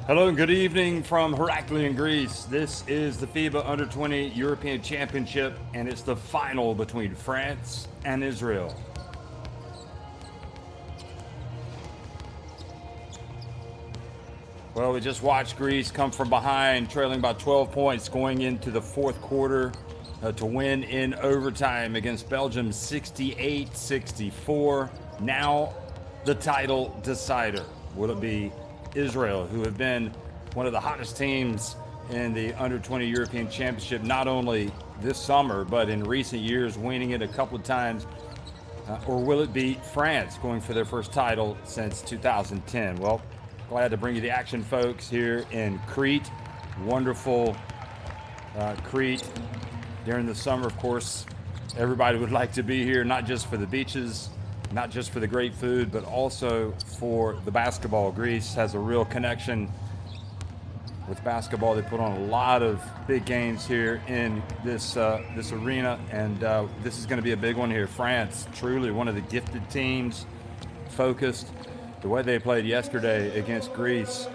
Hello and good evening from Heraklion, Greece. This is the FIBA U20 European Championship, and it's the final between France and Israel. Well, we just watched Greece come from behind, trailing by 12 points going into the fourth quarter to win in overtime against Belgium 68-64. Now the title decider. Will it be Israel, who have been one of the hottest teams in the Under-20 European Championship, not only this summer, but in recent years, winning it a couple of times? Or will it be France, going for their first title since 2010? Well, glad to bring you the action, folks, here in Crete. Wonderful Crete. During the summer, of course, everybody would like to be here, not just for the beaches, not just for the great food, but also for the basketball. Greece has a real connection with basketball. They put on a lot of big games here in this arena, and this is going to be a big one here. France, truly one of the gifted teams, focused. The way they played yesterday against Greece,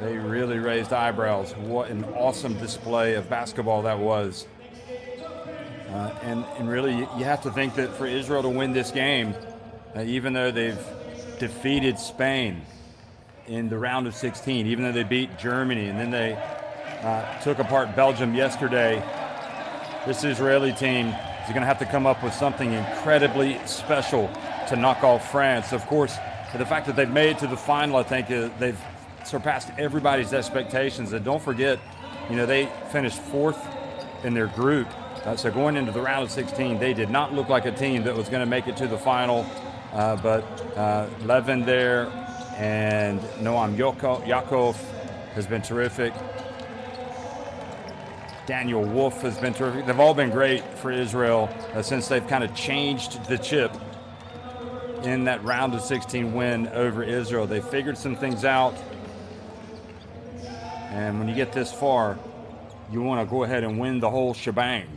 they really raised eyebrows. What an awesome display of basketball that was. And really, you have to think that for Israel to win this game, even though they've defeated Spain in the round of 16, even though they beat Germany, and then they took apart Belgium yesterday, this Israeli team is going to have to come up with something incredibly special to knock off France. Of course, the fact that they've made it to the final, I think they've surpassed everybody's expectations. And don't forget, they finished fourth in their group. So going into the round of 16, they did not look like a team that was going to make it to the final. But Levin there and Noam Yaakov has been terrific. Daniel Wolf has been terrific. They've all been great for Israel since they've kind of changed the chip in that round of 16 win over Israel. They figured some things out. And when you get this far, you want to go ahead and win the whole shebang.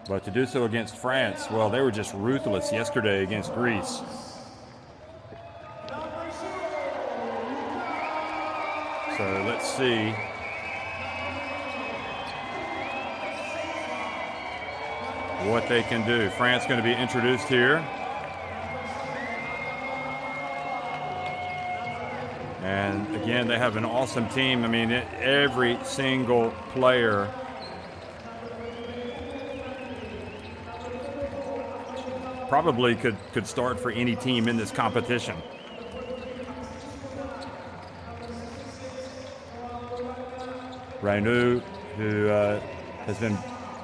But to do so against France, well, they were just ruthless yesterday against Greece. So let's see what they can do. France going to be introduced here. And again, they have an awesome team. I mean, every single player probably could start for any team in this competition. Reinu, who has been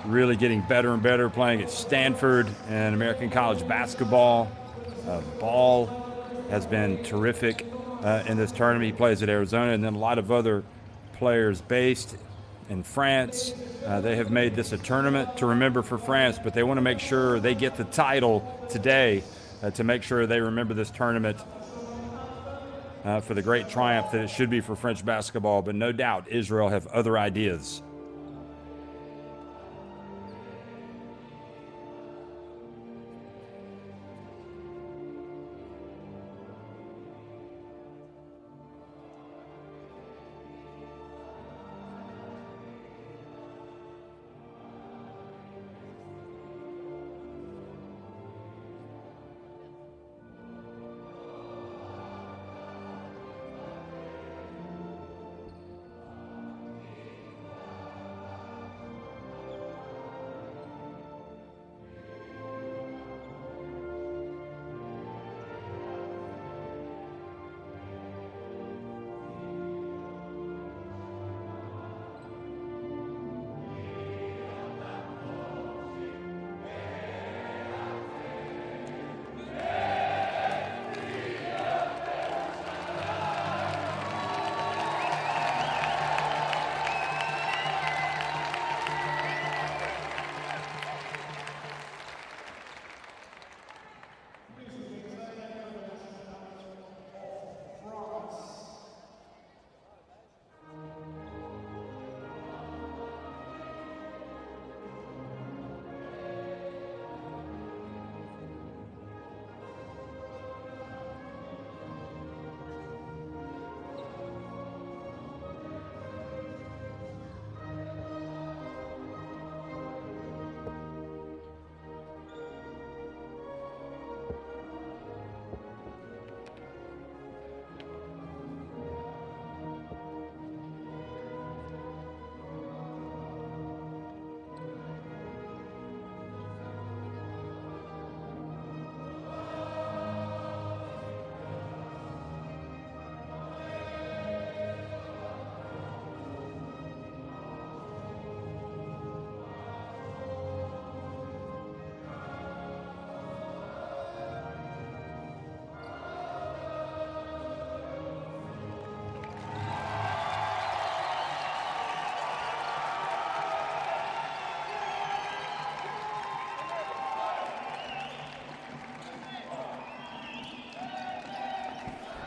really getting better and better, playing at Stanford and American college basketball. Ball has been terrific in this tournament. He plays at Arizona, and then a lot of other players based in France. They have made this a tournament to remember for France, but they want to make sure they get the title today to make sure they remember this tournament for the great triumph that it should be for French basketball. But no doubt Israel have other ideas.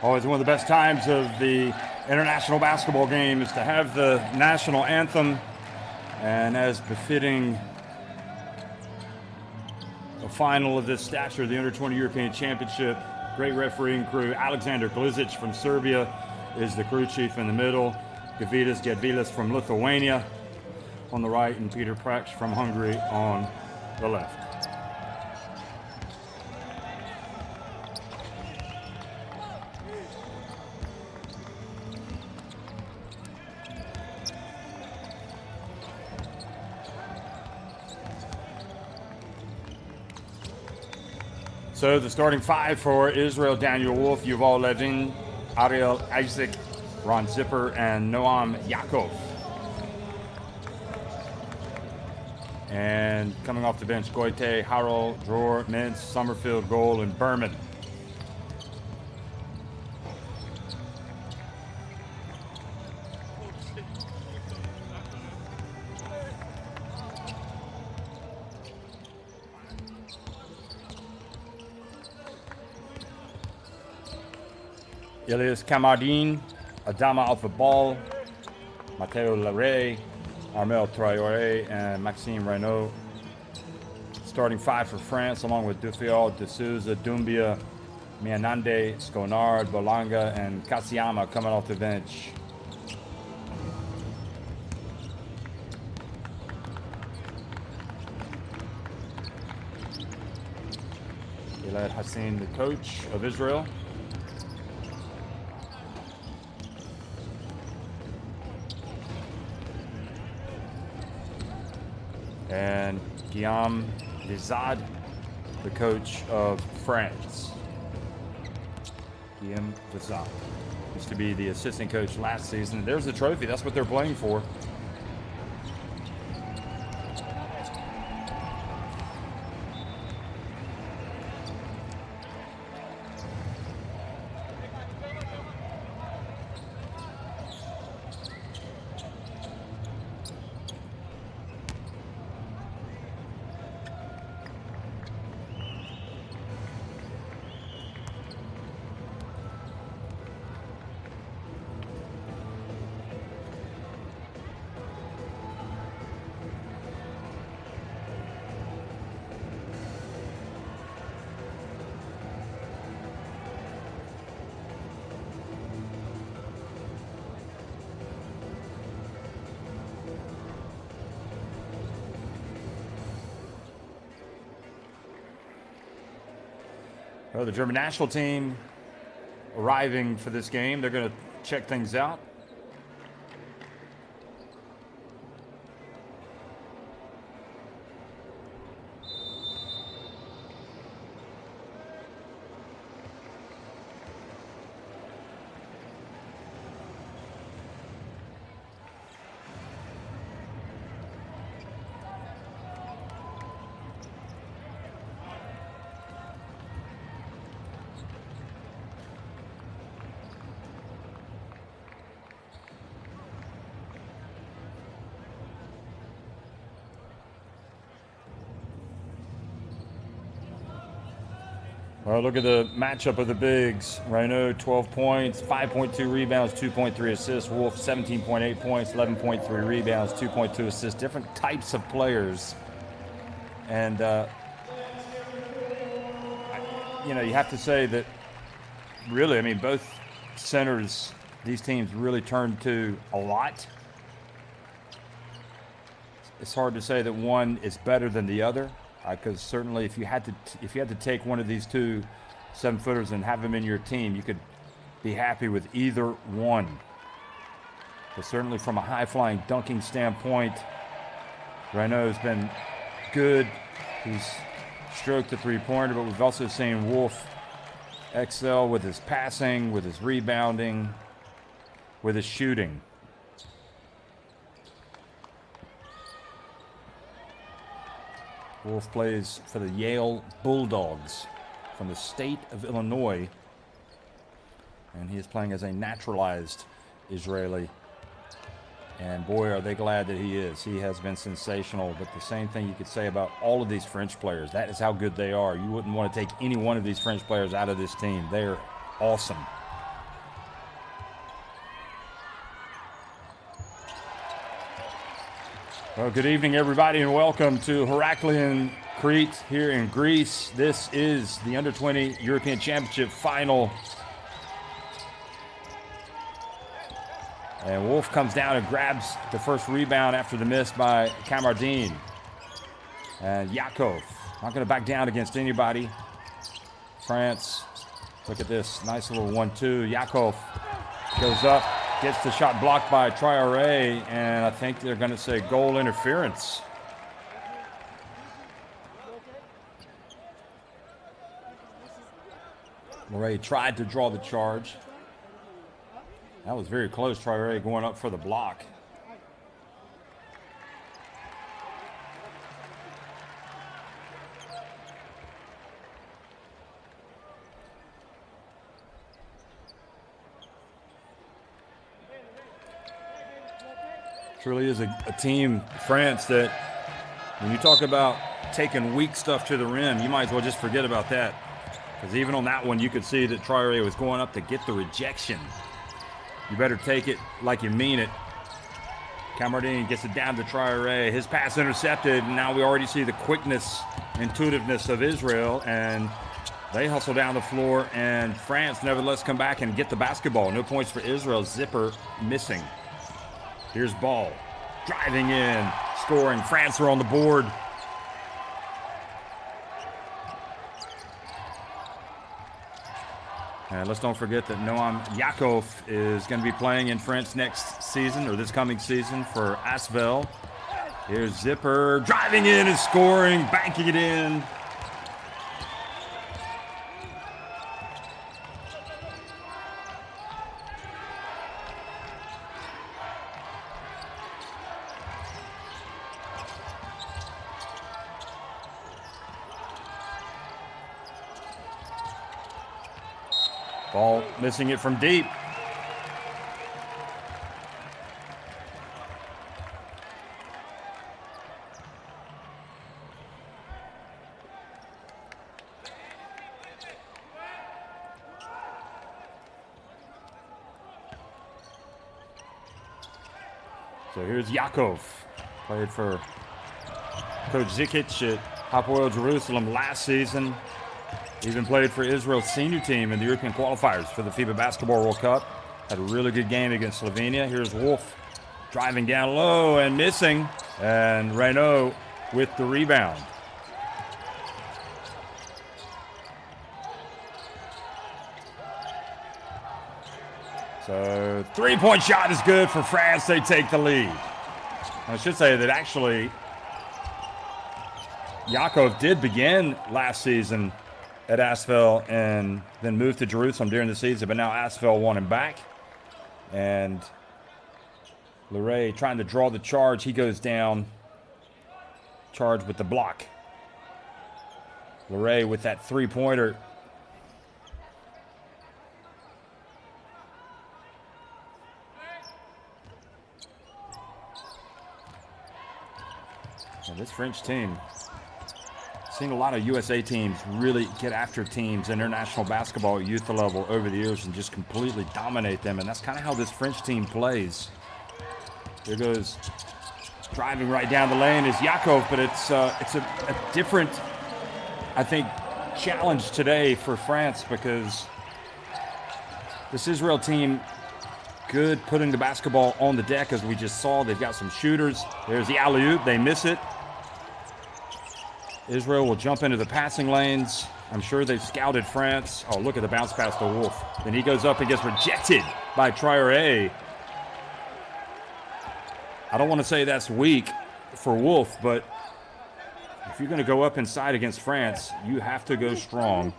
Always one of the best times of the international basketball game is to have the national anthem, and as befitting a final of this stature, the Under-20 European Championship, great refereeing crew. Alexander Glizic from Serbia is the crew chief in the middle. Gavidas Gedvilas from Lithuania on the right, and Peter Prax from Hungary on the left. So the starting five for Israel: Daniel Wolf, Yuval Levin, Ariel Isaac, Ron Zipper, and Noam Yaakov. And coming off the bench, Goite, Harrell, Dror, Mintz, Summerfield, Goal, and Berman. Elias Kamardin, Adama Alpha-Ball, Matteo Larrey, Armel Traoré, and Maxime Renaud. Starting five for France, along with Dufiol, De Souza, Doumbia, Mianande, Sconard, Bolanga, and Kasiyama coming off the bench. Gilad Hassan, the coach of Israel. And Guillaume Vizad, the coach of France. Guillaume Vizad used to be the assistant coach last season. There's the trophy. That's what they're playing for. Well, the German national team arriving for this game. They're going to check things out. Well, look at the matchup of the bigs. Renaud, 12 points, 5.2 rebounds, 2.3 assists. Wolf, 17.8 points, 11.3 rebounds, 2.2 assists. Different types of players. And, you know, you have to say that really, I mean, both centers, these teams really turn to a lot. It's hard to say that one is better than the other. Because certainly, if you had to take one of these two 7-footers and have them in your team, you could be happy with either one. But certainly, from a high-flying dunking standpoint, Renaud's been good. He's stroked the three-pointer, but we've also seen Wolf excel with his passing, with his rebounding, with his shooting. Wolf plays for the Yale Bulldogs from the state of Illinois, and he is playing as a naturalized Israeli. And boy, are they glad that he is. He has been sensational, but the same thing you could say about all of these French players. That is how good they are. You wouldn't want to take any one of these French players out of this team. They're awesome. Well, good evening, everybody, and welcome to Heraklion, Crete, here in Greece. This is the Under-20 European Championship final. And Wolf comes down and grabs the first rebound after the miss by Kamardine. And Yakov, not going to back down against anybody. France, look at this, nice little 1-2. Yakov goes up, gets the shot blocked by Traoré, and I think they're going to say goal interference. Traoré tried to draw the charge. That was very close, Traoré going up for the block. Truly is a team, France, that when you talk about taking weak stuff to the rim, you might as well just forget about that. Because even on that one, you could see that Traoré was going up to get the rejection. You better take it like you mean it. Kamardine gets it down to Traoré. His pass intercepted, and now we already see the quickness, intuitiveness of Israel, and they hustle down the floor, and France nevertheless come back and get the basketball. No points for Israel. Zipper missing. Here's Ball, driving in, scoring. France are on the board. And let's don't forget that Noam Yakov is going to be playing in France next season, or this coming season, for Asvel. Here's Zipper, driving in and scoring, banking it in. Ball missing it from deep. So here's Yakov, played for Coach Zikic at Hapoel Jerusalem last season. Even played for Israel's senior team in the European qualifiers for the FIBA Basketball World Cup. Had a really good game against Slovenia. Here's Wolf driving down low and missing. And Reynaud with the rebound. So three-point shot is good for France. They take the lead. I should say that actually Yakov did begin last season at Asvel and then moved to Jerusalem during the season, but now Asvel won him back. And Leray trying to draw the charge. He goes down, charged with the block. Leray with that three-pointer. And this French team, seen a lot of USA teams really get after teams, international basketball at youth level over the years, and just completely dominate them. And that's kind of how this French team plays. There goes driving right down the lane is Yakov, but it's a different, I think, challenge today for France, because this Israel team, good putting the basketball on the deck, as we just saw. They've got some shooters. There's the alley-oop. They miss it. Israel will jump into the passing lanes. I'm sure they've scouted France. Oh, look at the bounce pass to Wolf. Then he goes up and gets rejected by Traoré. I don't want to say that's weak for Wolf, but if you're going to go up inside against France, you have to go strong.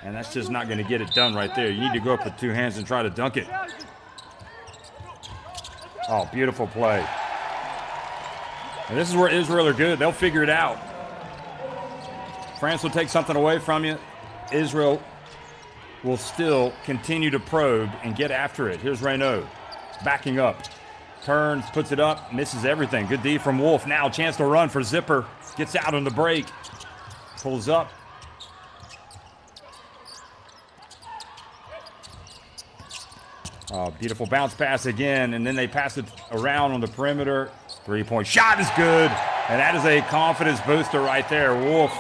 And that's just not going to get it done right there. You need to go up with two hands and try to dunk it. Oh, beautiful play. And this is where Israel are good. They'll figure it out. France will take something away from you. Israel will still continue to probe and get after it. Here's Reynaud backing up. Turns, puts it up, misses everything. Good D from Wolf. Now chance to run for Zipper. Gets out on the break. Pulls up. Oh, beautiful bounce pass again, and then they pass it around on the perimeter. Three-point shot is good, and that is a confidence booster right there. Wolf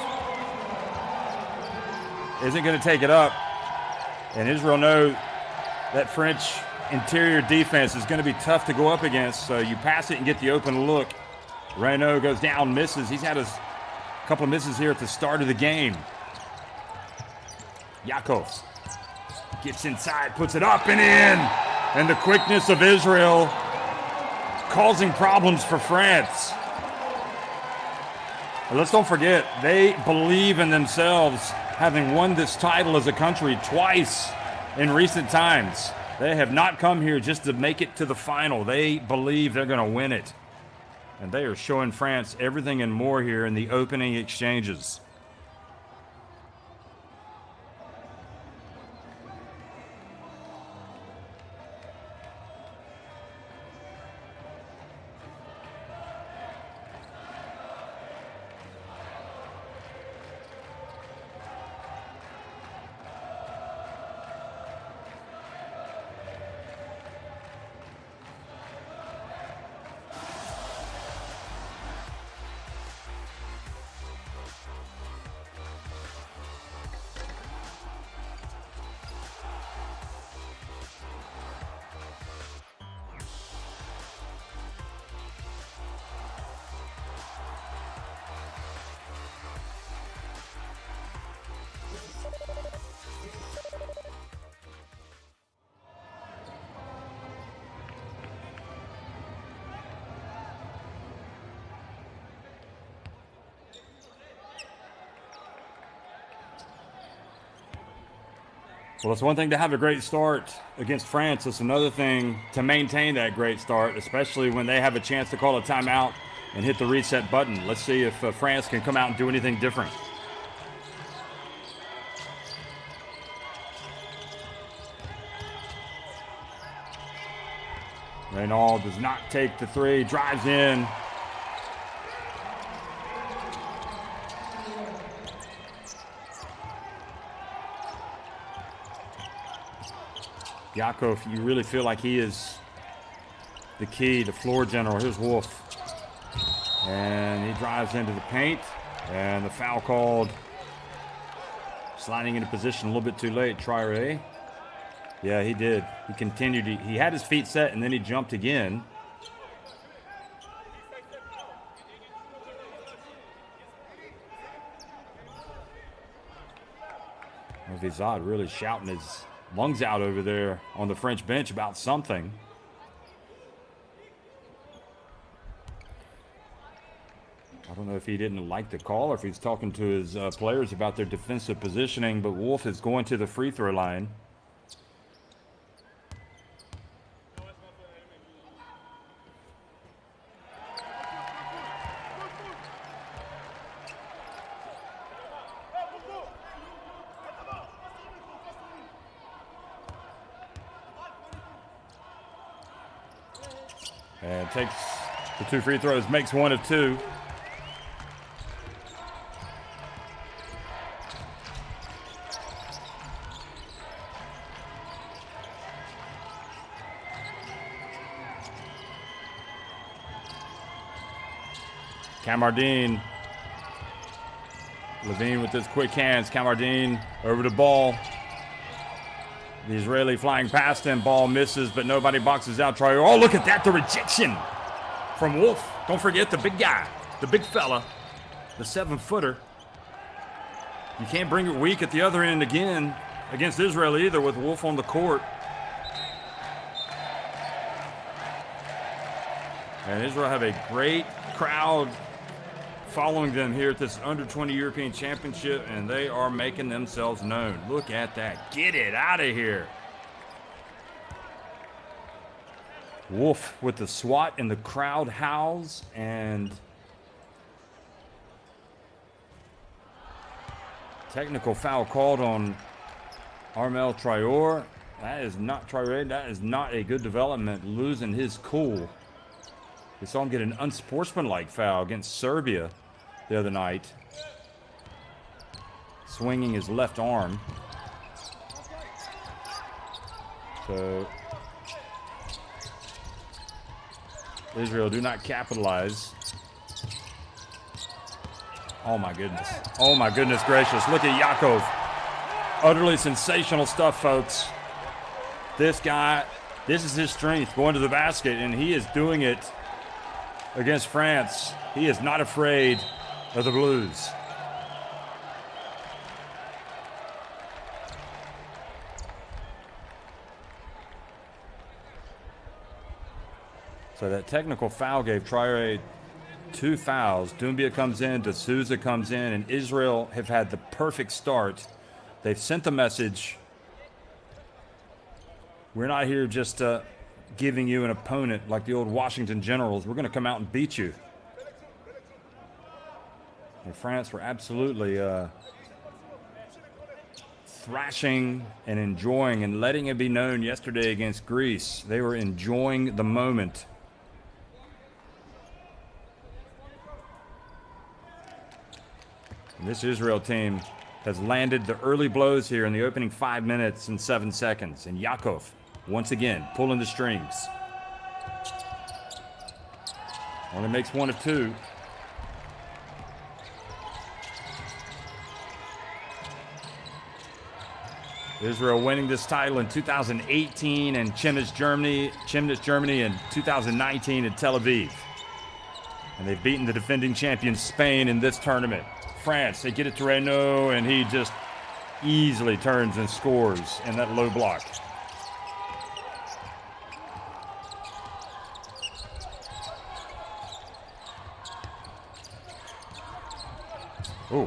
isn't going to take it up, and Israel know that French interior defense is going to be tough to go up against, so you pass it and get the open look. Renaud goes down, misses. He's had a couple of misses here at the start of the game. Yakov gets inside, puts it up and in, and the quickness of Israel causing problems for France. And let's don't forget, they believe in themselves, having won this title as a country twice in recent times. They have not come here just to make it to the final. They believe they're going to win it. And they are showing France everything and more here in the opening exchanges. Well, it's one thing to have a great start against France. It's another thing to maintain that great start, especially when they have a chance to call a timeout and hit the reset button. Let's see if France can come out and do anything different. Renaud does not take the three, drives in. Yakov, you really feel like he is the key, the floor general. Here's Wolf. And he drives into the paint. And the foul called. Sliding into position a little bit too late. Traoré. Yeah, he did. He continued. He had his feet set, and then he jumped again. Vizad really shouting his lungs out over there on the French bench about something. I don't know if he didn't like the call or if he's talking to his players about their defensive positioning, but Wolf is going to the free throw line. And takes the two free throws, makes one of two. Camardine. Levine with his quick hands. Camardine over the ball. The Israeli flying past him. Ball misses, but nobody boxes out Traoré. Oh, look at that. The rejection from Wolf. Don't forget the big guy, the big fella, the 7-footer. You can't bring it weak at the other end again against Israel either with Wolf on the court. And Israel have a great crowd following them here at this Under-20 European Championship, and they are making themselves known. Look at that. Get it out of here. Wolf with the swat, and the crowd howls, and technical foul called on Armel Traoré. That is not Traoré. That is not a good development, losing his cool. We saw him get an unsportsmanlike foul against Serbia the other night, swinging his left arm. So Israel do not capitalize. Oh my goodness. Oh my goodness gracious. Look at Yakov. Utterly sensational stuff, folks. This guy, this is his strength, going to the basket, and he is doing it against France. He is not afraid of the Blues. So that technical foul gave Traoré 2 fouls. Doumbia comes in, De Souza comes in, and Israel have had the perfect start. They've sent the message. We're not here just giving you an opponent like the old Washington Generals. We're going to come out and beat you. And France were absolutely thrashing and enjoying and letting it be known yesterday against Greece. They were enjoying the moment. And this Israel team has landed the early blows here in the opening 5 minutes and 7 seconds. And Yakov, once again, pulling the strings. Only makes 1 of 2. Israel winning this title in 2018 in Chemnitz, Germany in 2019 in Tel Aviv. And they've beaten the defending champion Spain in this tournament. France, they get it to Renault, and he just easily turns and scores in that low block. Oh,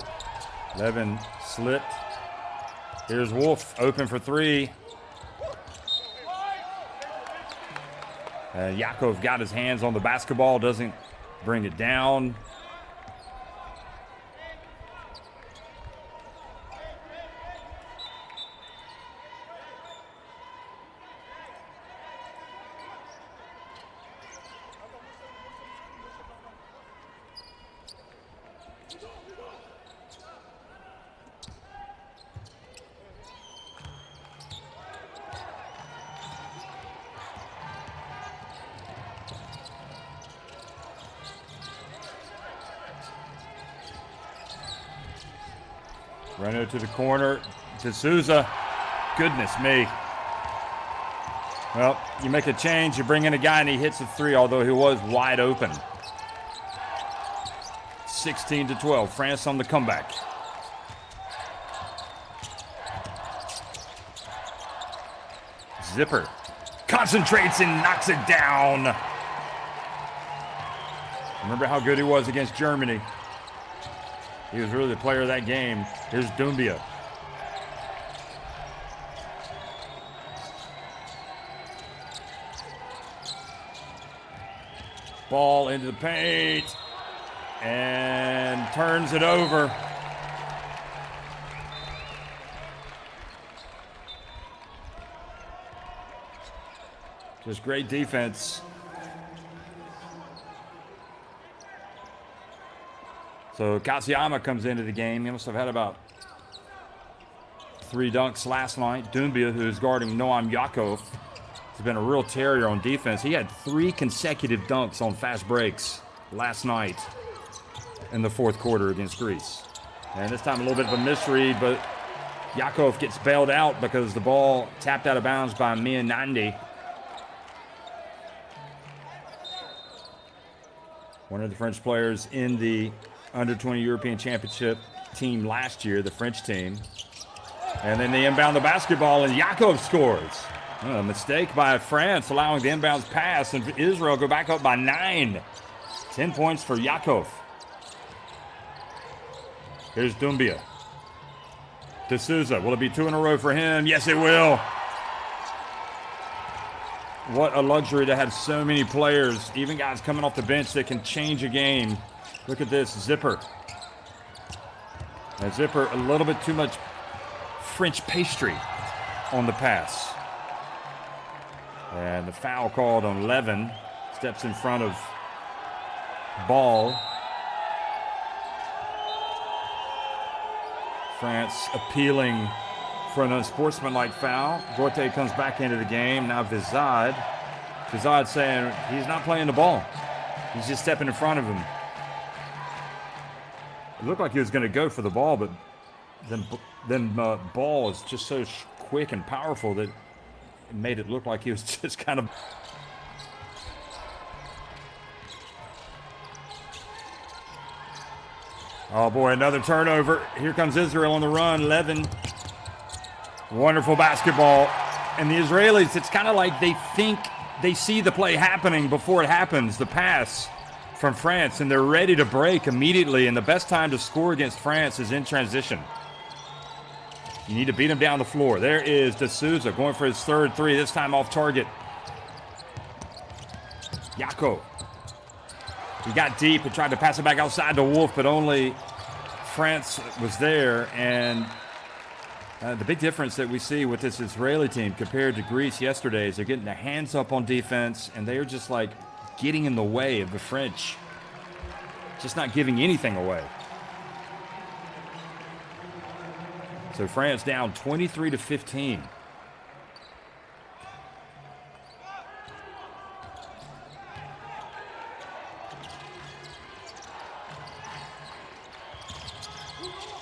Levin slipped. Here's Wolf, open for 3. Yakov got his hands on the basketball, doesn't bring it down. Renault to the corner. De Souza. Goodness me. Well, you make a change, you bring in a guy, and he hits a 3, although he was wide open. 16-12. France on the comeback. Zipper concentrates and knocks it down. Remember how good he was against Germany. He was really the player of that game. Here's Doumbia. Ball into the paint and turns it over. Just great defense. So Katsuyama comes into the game. He must have had about 3 dunks last night. Doumbia, who's guarding Noam Yakov, has been a real terrier on defense. He had 3 consecutive dunks on fast breaks last night in the 4th quarter against Greece. And this time a little bit of a misread, but Yakov gets bailed out because the ball tapped out of bounds by Mia Nandi. One of the French players in the Under-20 European Championship team last year, the French team. And then they inbound the basketball, and Yakov scores. A mistake by France, allowing the inbounds pass, and Israel go back up by 9. 10 points for Yakov. Here's Doumbia. De Souza. Will it be 2 in a row for him? Yes, it will. What a luxury to have so many players, even guys coming off the bench that can change a game. Look at this, Zipper. And Zipper, a little bit too much French pastry on the pass. And the foul called on Levin. Steps in front of Ball. France appealing for an unsportsmanlike foul. Gorte comes back into the game. Now Vizad Kazad's saying he's not playing the ball. He's just stepping in front of him. It looked like he was going to go for the ball, but then ball is just so quick and powerful that it made it look like he was just kind of... Oh boy, another turnover. Here comes Israel on the run. Levin. Wonderful basketball. And the Israelis, it's kind of like they think they see the play happening before it happens, the pass from France, and they're ready to break immediately. And the best time to score against France is in transition. You need to beat them down the floor. There is D'Souza going for his third three, this time off target. Yako. He got deep and tried to pass it back outside to Wolf, but only France was there. And the big difference that we see with this Israeli team compared to Greece yesterday is they're getting their hands up on defense, and they're just like getting in the way of the French. Just not giving anything away. So France down 23-15.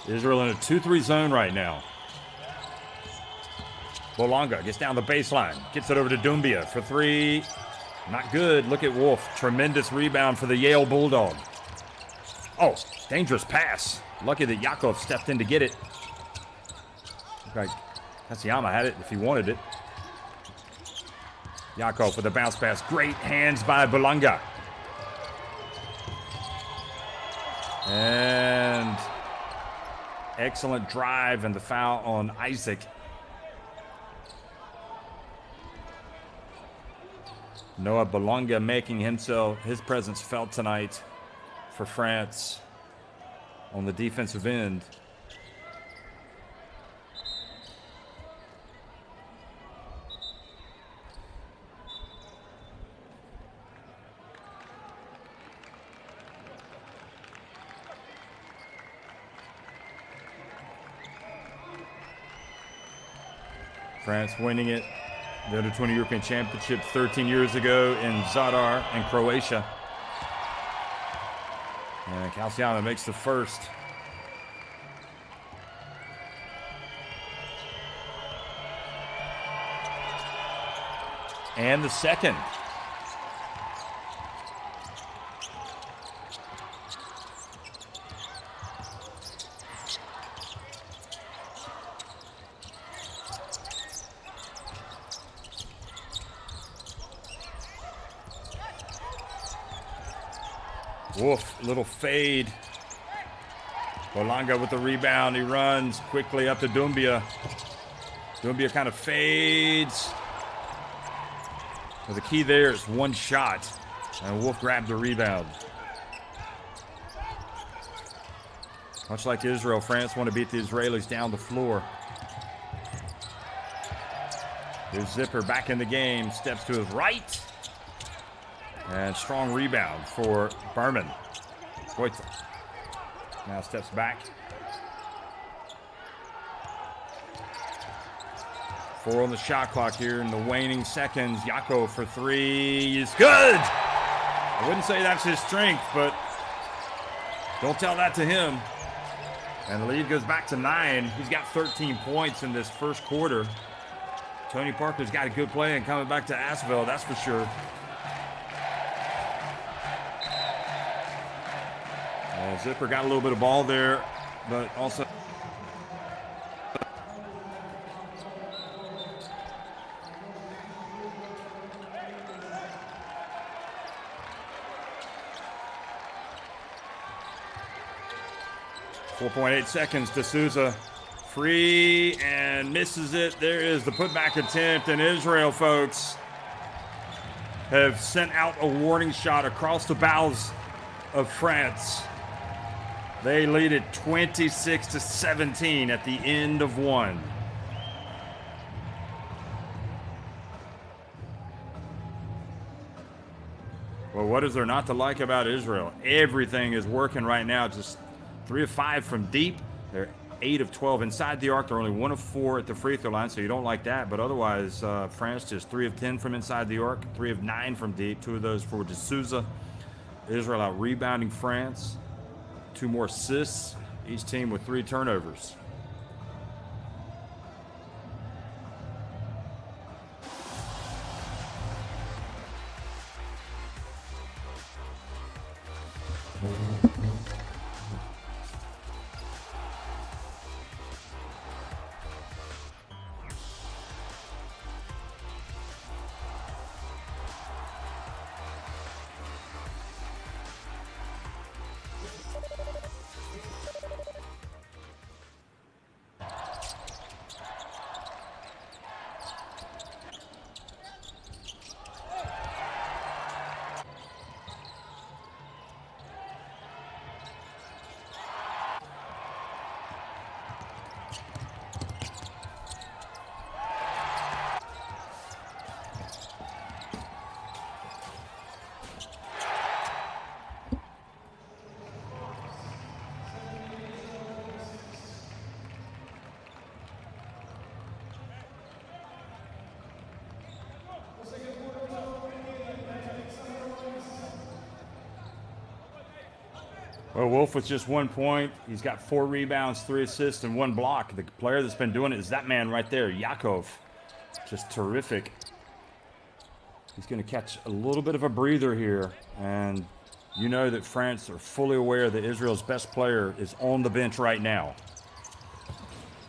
Israel in a 2-3 zone right now. Bolonga gets down the baseline. Gets it over to Doumbia for three. Not good. Look at Wolf. Tremendous rebound for the Yale Bulldog. Oh, dangerous pass. Lucky that Yakov stepped in to get it. Looked like Katsuyama had it if he wanted it. Yakov with a bounce pass. Great hands by Bolonga. And excellent drive and the foul on Isaac. Noah Bolonga making his presence felt tonight for France on the defensive end. France winning it. The Under-20 European Championship 13 years ago in Zadar in Croatia. And Katsuyama makes the first. And the second. Wolf, little fade. Bolonga with the rebound. He runs quickly up to Doumbia. Doumbia kind of fades. Well, the key there is one shot. And Wolf grabbed the rebound. Much like Israel, France want to beat the Israelis down the floor. There's Zipper back in the game. Steps to his right. And strong rebound for Berman. Goitza now steps back. 4 on the shot clock here in the waning seconds. Yako for three is good. I wouldn't say that's his strength, but don't tell that to him. And the lead goes back to 9. He's got 13 points in this first quarter. Tony Parker's got a good play and coming back to Asheville, that's for sure. Zipper got a little bit of ball there, but also... .8 seconds. D'Souza free and misses it. There is the putback attempt, and Israel, folks, have sent out a warning shot across the bows of France. They lead it 26-17 at the end of one. Well, what is there not to like about Israel? Everything is working right now. Just 3 of 5 from deep. They're 8 of 12 inside the arc. They're only 1 of 4 at the free throw line, so you don't like that. But otherwise, France just 3 of 10 from inside the arc, 3 of 9 from deep. 2 of those for D'Souza. Israel out rebounding France. 2 more assists. Each team with 3 turnovers. Well, Wolf with just 1 point. He's got 4 rebounds, 3 assists, and 1 block. The player that's been doing it is that man right there, Yakov. Just terrific. He's going to catch a little bit of a breather here. And you know that France are fully aware that Israel's best player is on the bench right now.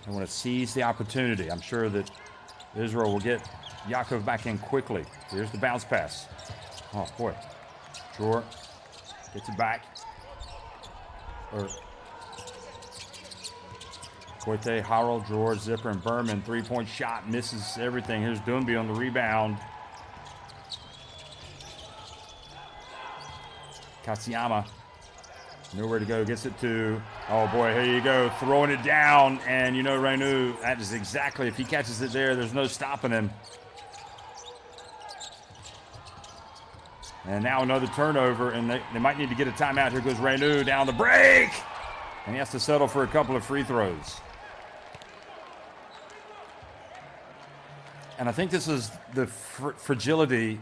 They want to seize the opportunity. I'm sure that Israel will get Yakov back in quickly. Here's the bounce pass. Oh, boy. Short. Gets it back. Coite, Harrell, George, Zipper, and Berman. 3-point shot. Misses everything. Here's Doumbia on the rebound. Katsuyama. Nowhere to go. Gets it to... Oh, boy. Here you go. Throwing it down. And, you know, Renou, that is exactly... If he catches it there, there's no stopping him. And now another turnover, and they might need to get a timeout. Here goes Renou down the break. And he has to settle for a couple of free throws. And I think this is the fragility.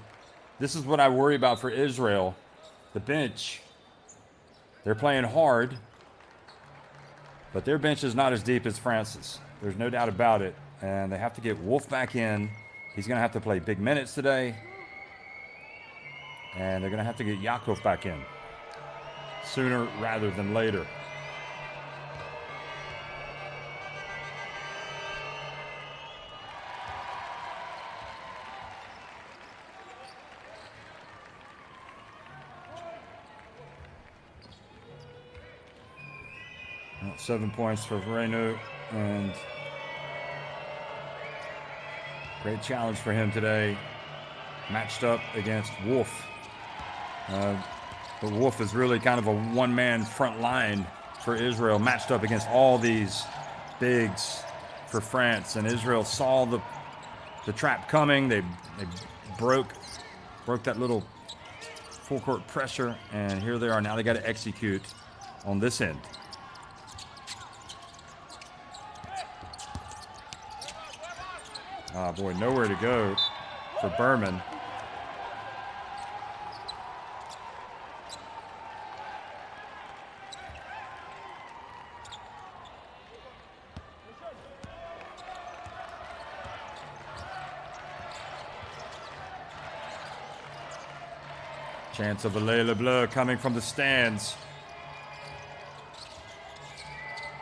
This is what I worry about for Israel. The bench. They're playing hard. But their bench is not as deep as France's. There's no doubt about it. And they have to get Wolf back in. He's going to have to play big minutes today. And they're going to have to get Yakov back in sooner rather than later. Well, 7 points for Renou, and great challenge for him today. Matched up against Wolf. But Wolf is really kind of a one-man front line for Israel, matched up against all these bigs for France. And Israel saw the trap coming. They broke that little full-court pressure, and here they are. Now they got to execute on this end. Ah, boy, nowhere to go for Berman. Chance of a Le Bleu coming from the stands.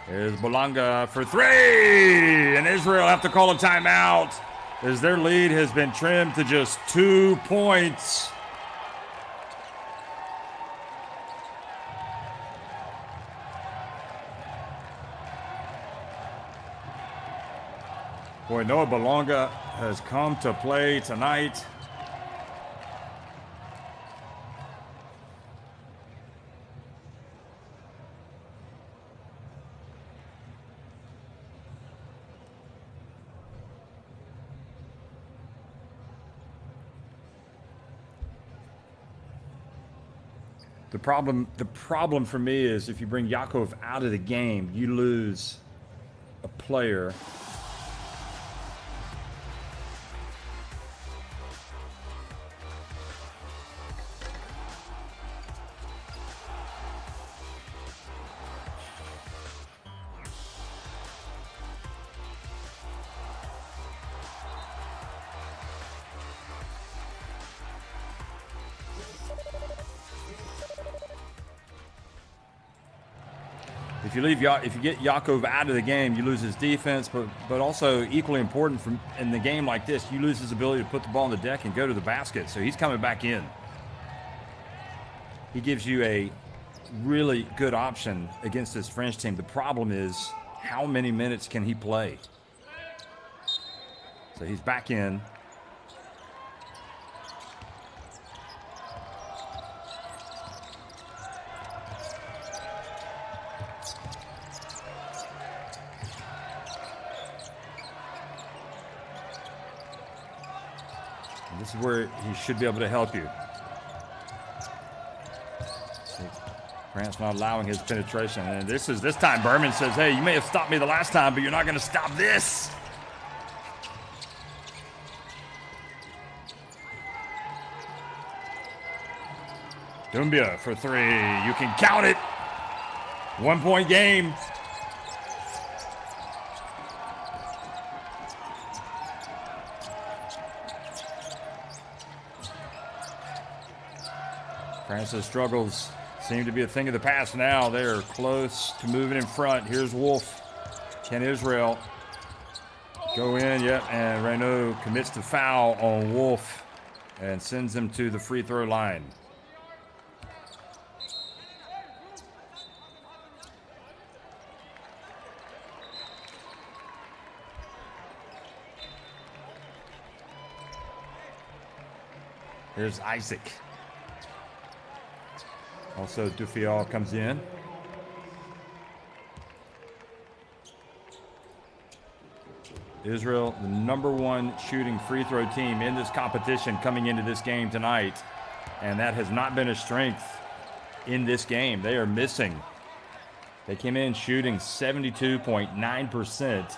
Here's Bolanga for 3! And Israel have to call a timeout as their lead has been trimmed to just 2 points. Boy, Noah Bolanga has come to play tonight. The problem for me is if you bring Yakov out of the game, you lose player. If you get Yakov out of the game, you lose his defense, but also equally important in the game like this, you lose his ability to put the ball on the deck and go to the basket. So he's coming back in. He gives you a really good option against this French team. The problem is, how many minutes can he play? So he's back in. This is where he should be able to help you. France not allowing his penetration. And this time Berman says, hey, you may have stopped me the last time, but you're not going to stop this. Doumbia for three. You can count it. 1 point game. France's struggles seem to be a thing of the past now. They're close to moving in front. Here's Wolf. Can Israel go in? Yep, and Reynaud commits the foul on Wolf and sends him to the free throw line. Here's Isaac. Also, Dufial comes in. Israel, the #1 shooting free throw team in this competition coming into this game tonight. And that has not been a strength in this game. They are missing. They came in shooting 72.9%.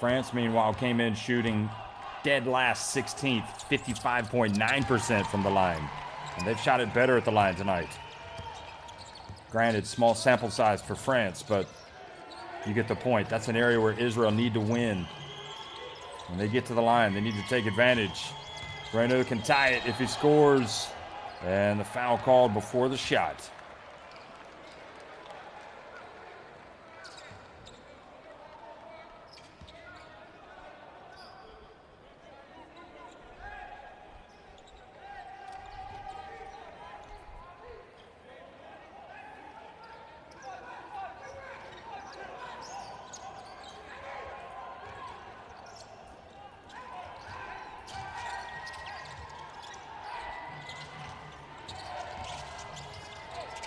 France, meanwhile, came in shooting dead last 16th, 55.9% from the line. And they've shot it better at the line tonight. Granted, small sample size for France, but you get the point. That's an area where Israel need to win. When they get to the line, they need to take advantage. Reynaud can tie it if he scores. And the foul called before the shot.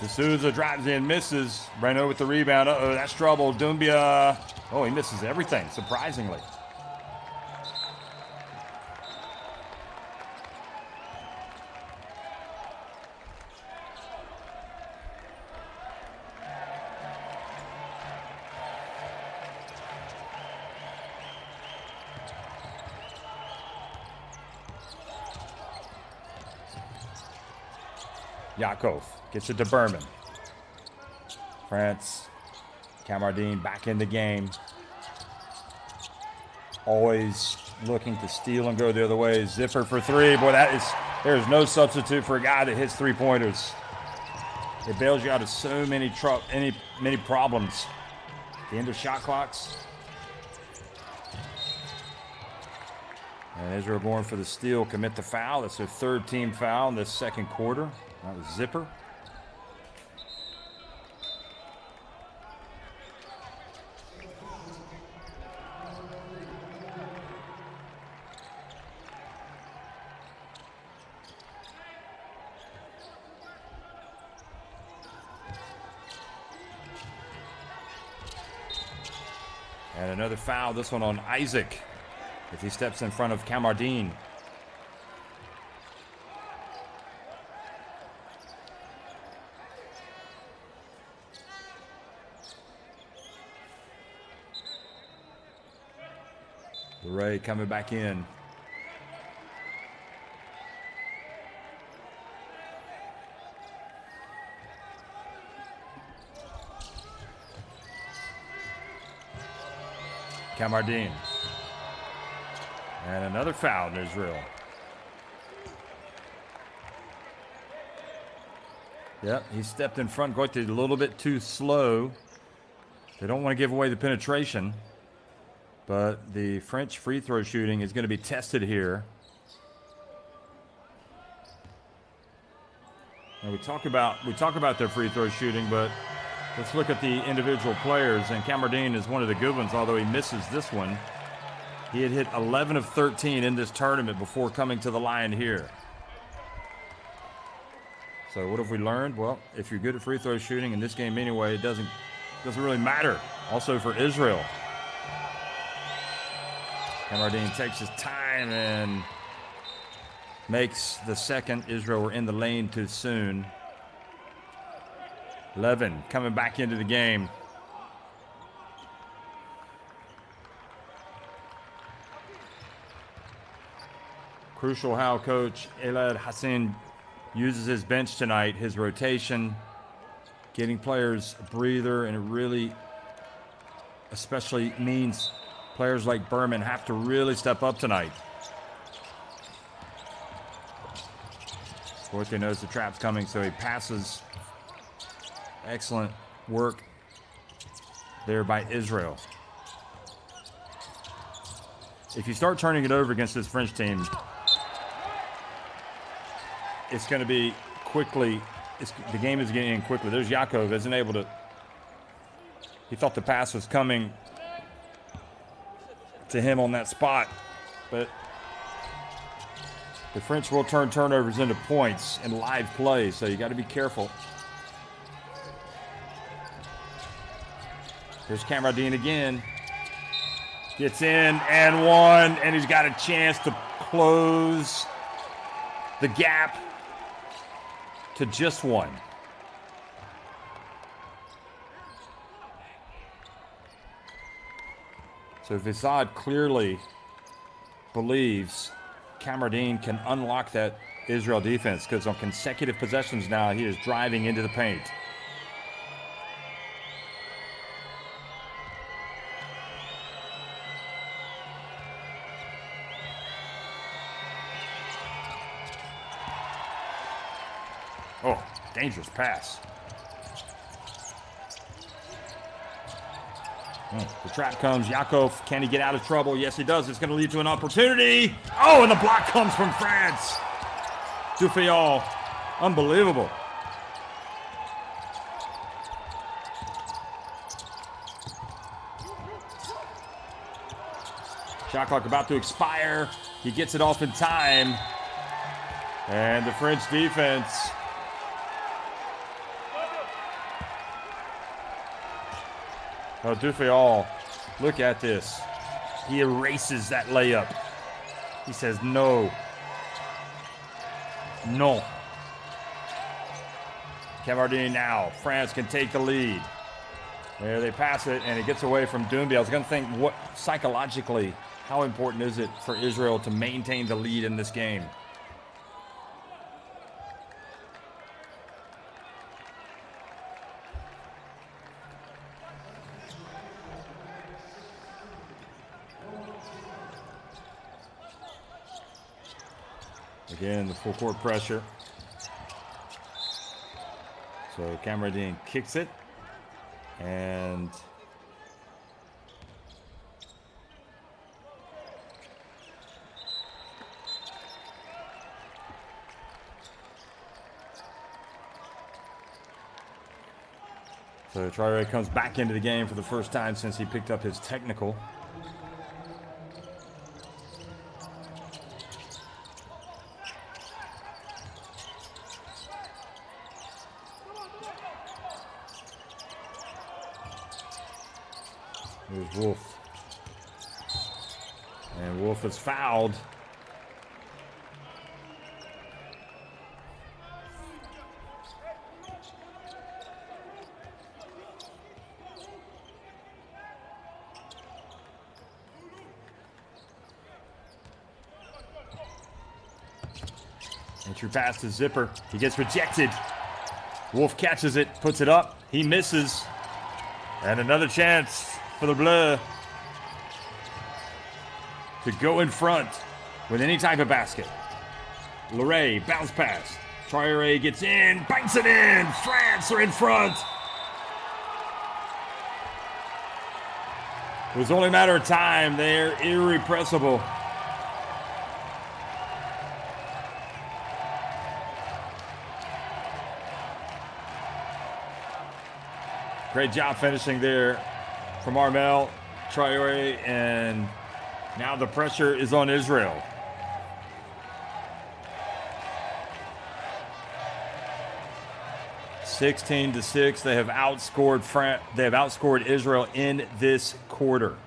D'Souza drives in, misses. Reynaud with the rebound. Uh-oh, that's trouble. Doumbia. Oh, he misses everything, surprisingly. Yakov gets it to Berman. France, Camardine back in the game. Always looking to steal and go the other way. Zipper for three. Boy, there's no substitute for a guy that hits three-pointers. It bails you out of so many problems. The end of shot clocks. And Israel going for the steal, commit the foul. That's their third team foul in this second quarter. That was Zipper. And another foul, this one on Isaac, if he steps in front of Camardine. Ray coming back in. Kamardine. And another foul in Israel. Yep, he stepped in front, going a little bit too slow. They don't want to give away the penetration, but the French free throw shooting is going to be tested here. And we talk about their free throw shooting, but let's look at the individual players. And Kamardine is one of the good ones, although he misses this one. He had hit 11 of 13 in this tournament before coming to the line here. So what have we learned? Well, if you're good at free throw shooting in this game anyway, it doesn't really matter. Also for Israel. Kamardine takes his time and makes the second. Israel were in the lane too soon. Levin coming back into the game. Crucial how Coach Elad Hassan uses his bench tonight, his rotation, getting players a breather, and it really especially means players like Berman have to really step up tonight. Forte knows the trap's coming, so he passes. Excellent work there by Israel. If you start turning it over against this French team, it's going to be quickly. The game is getting in quickly. There's Yakov, isn't able to. He thought the pass was coming to him on that spot, but the French will turn turnovers into points in live play, so you got to be careful. Here's Kamardine again. Gets in and one, and he's got a chance to close the gap to just one. So Vizad clearly believes Kamardine can unlock that Israel defense, because on consecutive possessions now, he is driving into the paint. Oh, dangerous pass. The trap comes. Yakov, can he get out of trouble? Yes, he does. It's going to lead to an opportunity. Oh, and the block comes from France. Dufayol. Unbelievable. Shot clock about to expire. He gets it off in time. And the French defense. Oh, Dufayol, look at this. He erases that layup. He says, no. No. Kamardine now. France can take the lead. There they pass it, and it gets away from Doumbia. I was going to think, what psychologically, how important is it for Israel to maintain the lead in this game? Again, the full court pressure. So Kamardine kicks it. And so Traore comes back into the game for the first time since he picked up his technical. Here's Wolf. And Wolf is fouled. Entry pass to Zipper. He gets rejected. Wolf catches it, puts it up. He misses. And another chance for the Bleu to go in front with any type of basket. Leray, bounce pass. Traoré gets in, banks it in. France are in front. It was only a matter of time. They're irrepressible. Great job finishing there from Armel, Traoré, and now the pressure is on Israel. (16-6). They have outscored Israel in this quarter.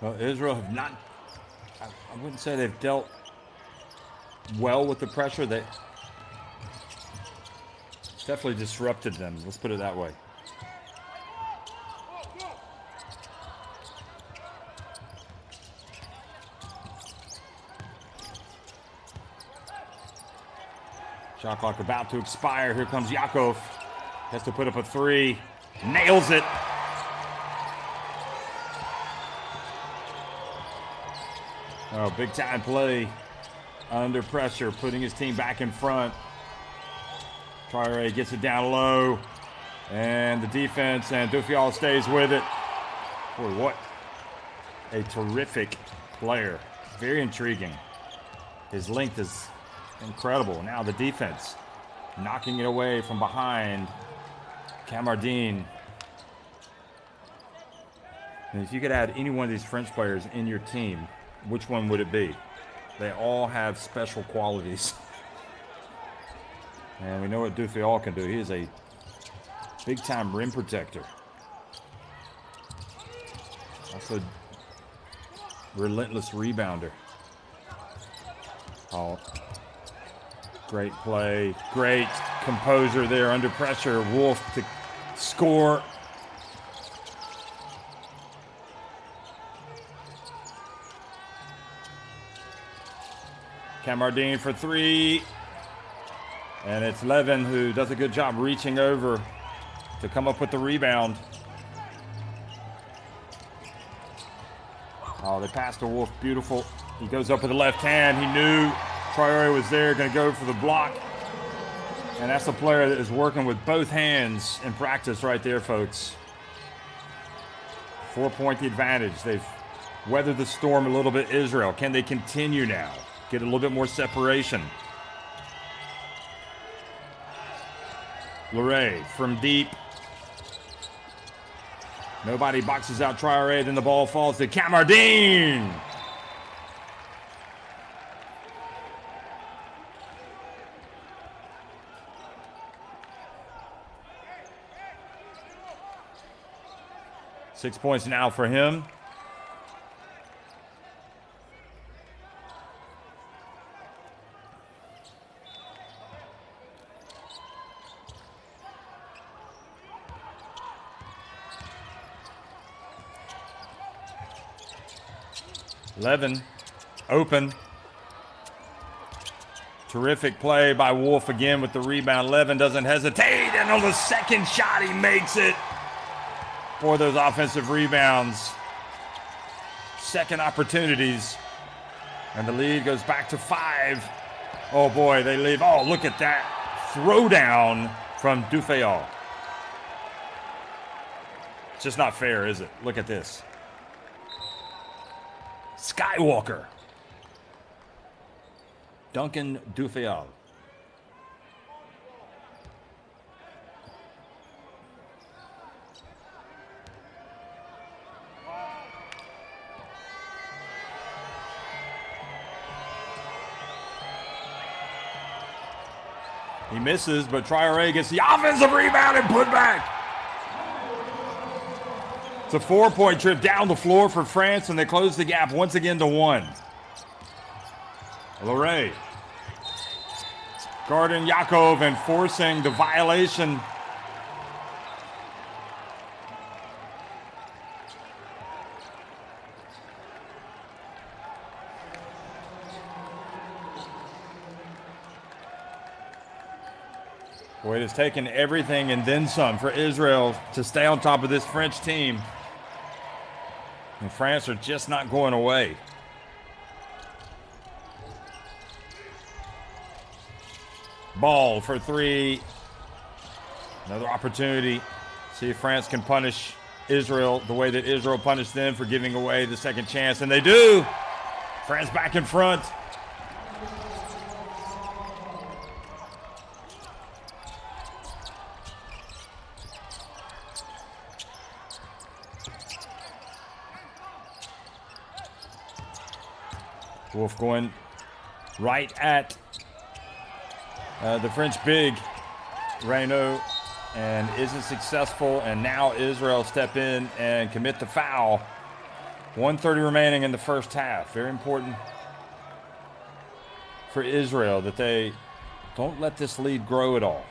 Well, Israel have not, I wouldn't say they've dealt well with the pressure. They definitely disrupted them. Let's put it that way. Shot clock about to expire. Here comes Yakov. Has to put up a three. Nails it. Oh, big time play under pressure, putting his team back in front. Traoré gets it down low, and the defense, and Dufial stays with it. Boy, what a terrific player. Very intriguing. His length is incredible. Now the defense, knocking it away from behind. Camardine. And if you could add any one of these French players in your team, which one would it be? They all have special qualities. And we know what Dufial can do. He is a big-time rim protector. Also, relentless rebounder. Oh, great play. Great composure there under pressure. Wolf to score. Camardine for three. And it's Levin who does a good job reaching over to come up with the rebound. Oh, they passed to Wolf. Beautiful. He goes up with the left hand. He knew Traoré was there, going to go for the block. And that's a player that is working with both hands in practice right there, folks. 4-point advantage. They've weathered the storm a little bit, Israel. Can they continue now? Get a little bit more separation. Leray from deep. Nobody boxes out Traoré. Then the ball falls to Camardine. Six points now for him. Levin, open. Terrific play by Wolf again with the rebound. Levin doesn't hesitate, and on the second shot, he makes it. For those offensive rebounds. Second opportunities. And the lead goes back to 5. Oh, boy, they leave. Oh, look at that. throwdown from Dufayal. It's just not fair, is it? Look at this. Skywalker. Duncan Dufayal. He misses, but Traoré gets the offensive rebound and put back. It's a 4-point trip down the floor for France, and they close the gap once again to 1. Loré guarding Yakov and forcing the violation. Boy, it has taken everything and then some for Israel to stay on top of this French team. And France are just not going away. Ball for 3. Another opportunity. See if France can punish Israel the way that Israel punished them for giving away the second chance. And they do. France back in front. Wolf going right at the French big, Reynaud, and isn't successful. And now Israel step in and commit the foul. 1:30 remaining in the first half. Very important for Israel that they don't let this lead grow at all.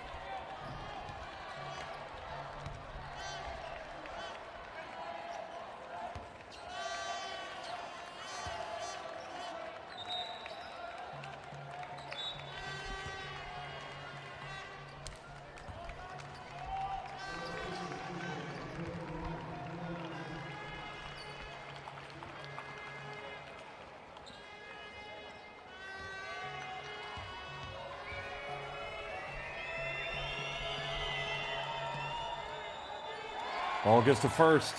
Ball gets to first.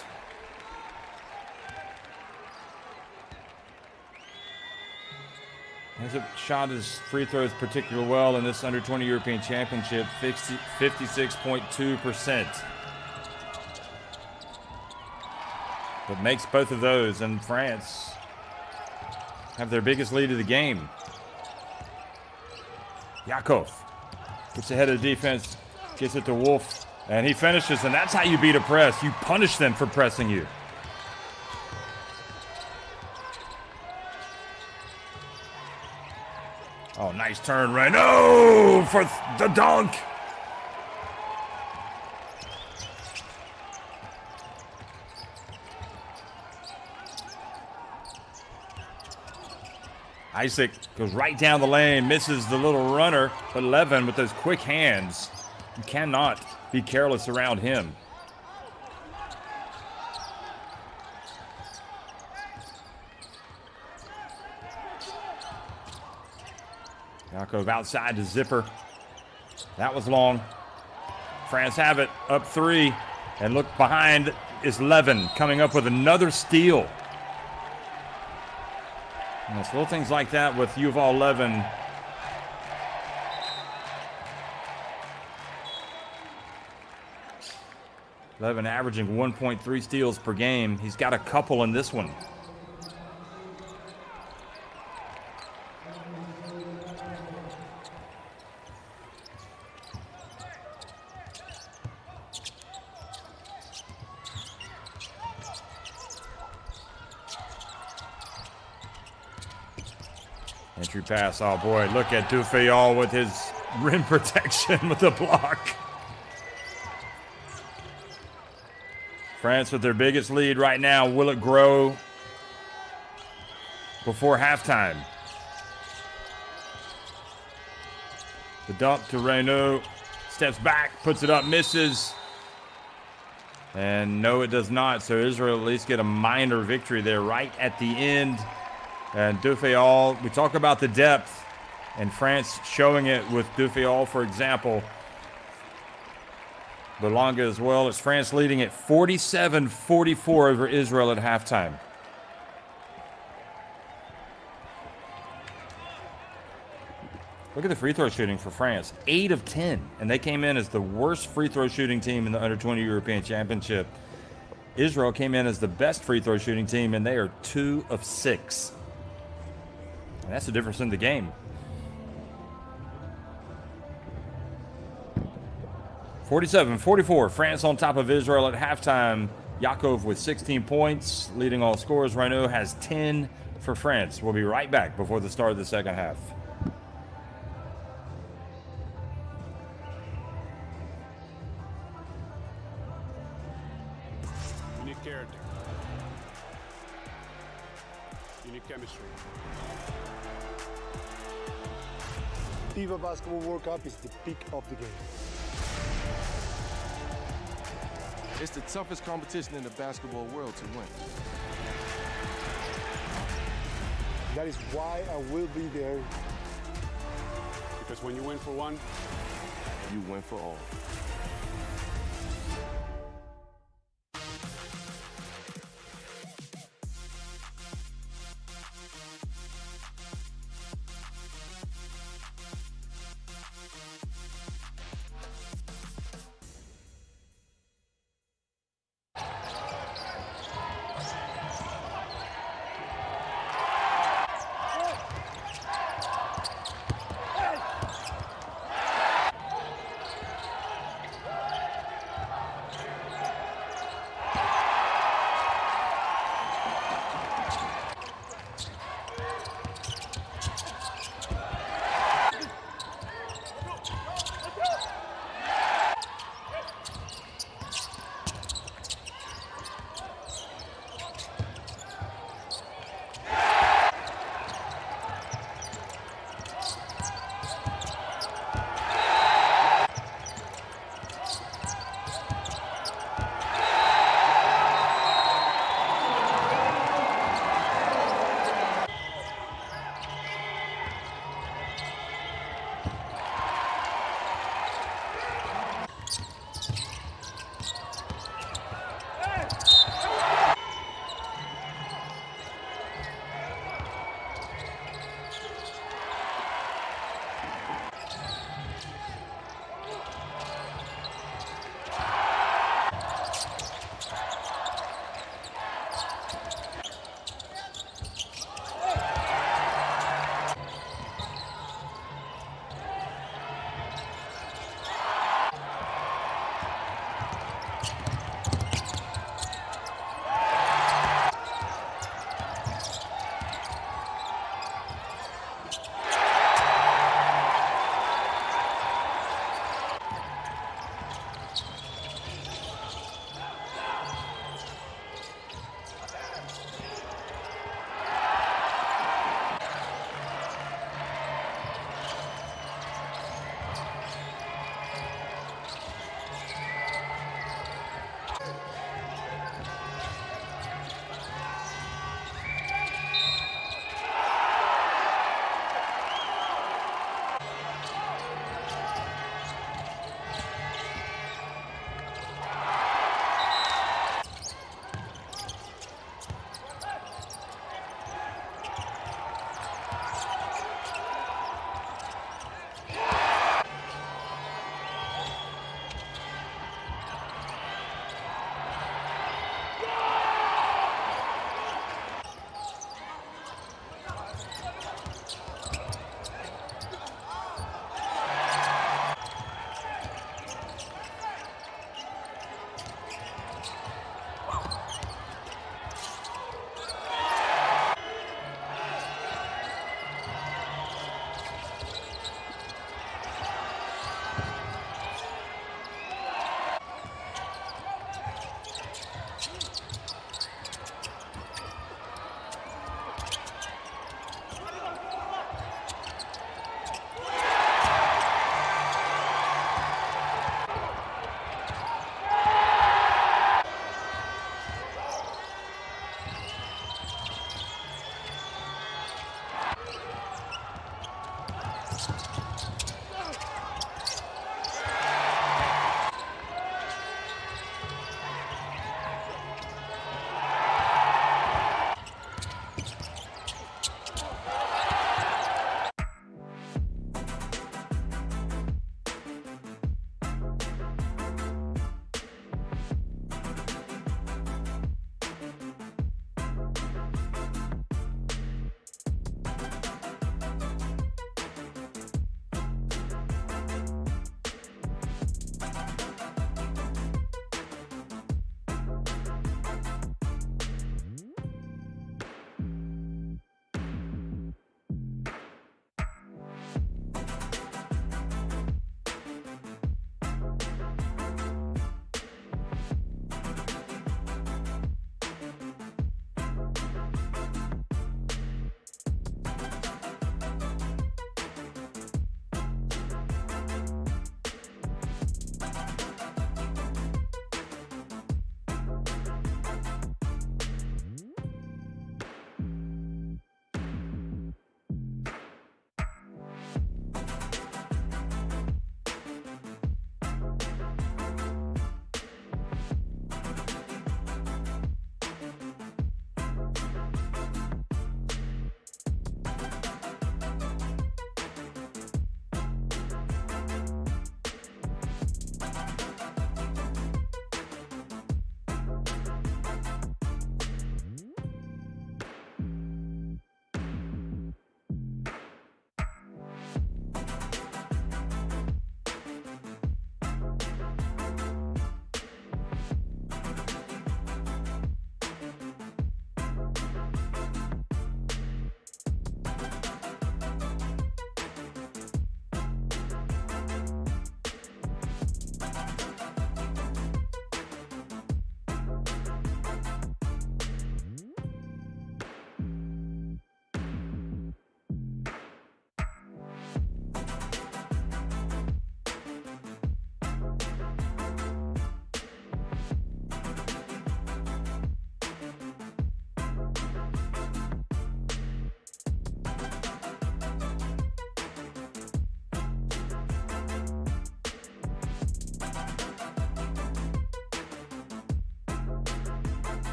Hasn't shot his free throws particularly well in this Under-20 European Championship, 56.2%. But makes both of those, and France have their biggest lead of the game. Yakov gets ahead of the defense, gets it to Wolf. And he finishes, and that's how you beat a press. You punish them for pressing you. Oh, nice turn, Reynaud for the dunk. Isaac goes right down the lane, misses the little runner, but Levin with those quick hands, you cannot be careless around him. Yakov outside to Zipper. That was long. France have it, up 3. And look behind is Levin coming up with another steal. And it's little things like that with Yuval Levin. Levin averaging 1.3 steals per game. He's got a couple in this one. Entry pass. Oh boy, look at Dufayal with his rim protection with the block. France with their biggest lead right now. Will it grow before halftime? The dump to Reynaud. Steps back, puts it up, misses. And no, it does not. So Israel at least get a minor victory there right at the end. And Dufayal, we talk about the depth. And France showing it with Duffiol, for example. Belonga as well. It's France leading at 47-44 over Israel at halftime. Look at the free throw shooting for France. 8 of 10. And they came in as the worst free throw shooting team in the Under-20 European Championship. Israel came in as the best free throw shooting team, and they are 2 of 6. And that's the difference in the game. 47-44, France on top of Israel at halftime. Yakov with 16 points, leading all scorers. Renaud has 10 for France. We'll be right back before the start of the second half. You need character. You need chemistry. FIBA Basketball World Cup is the peak of the game. It's the toughest competition in the basketball world to win. That is why I will be there. Because when you win for one, You win for all.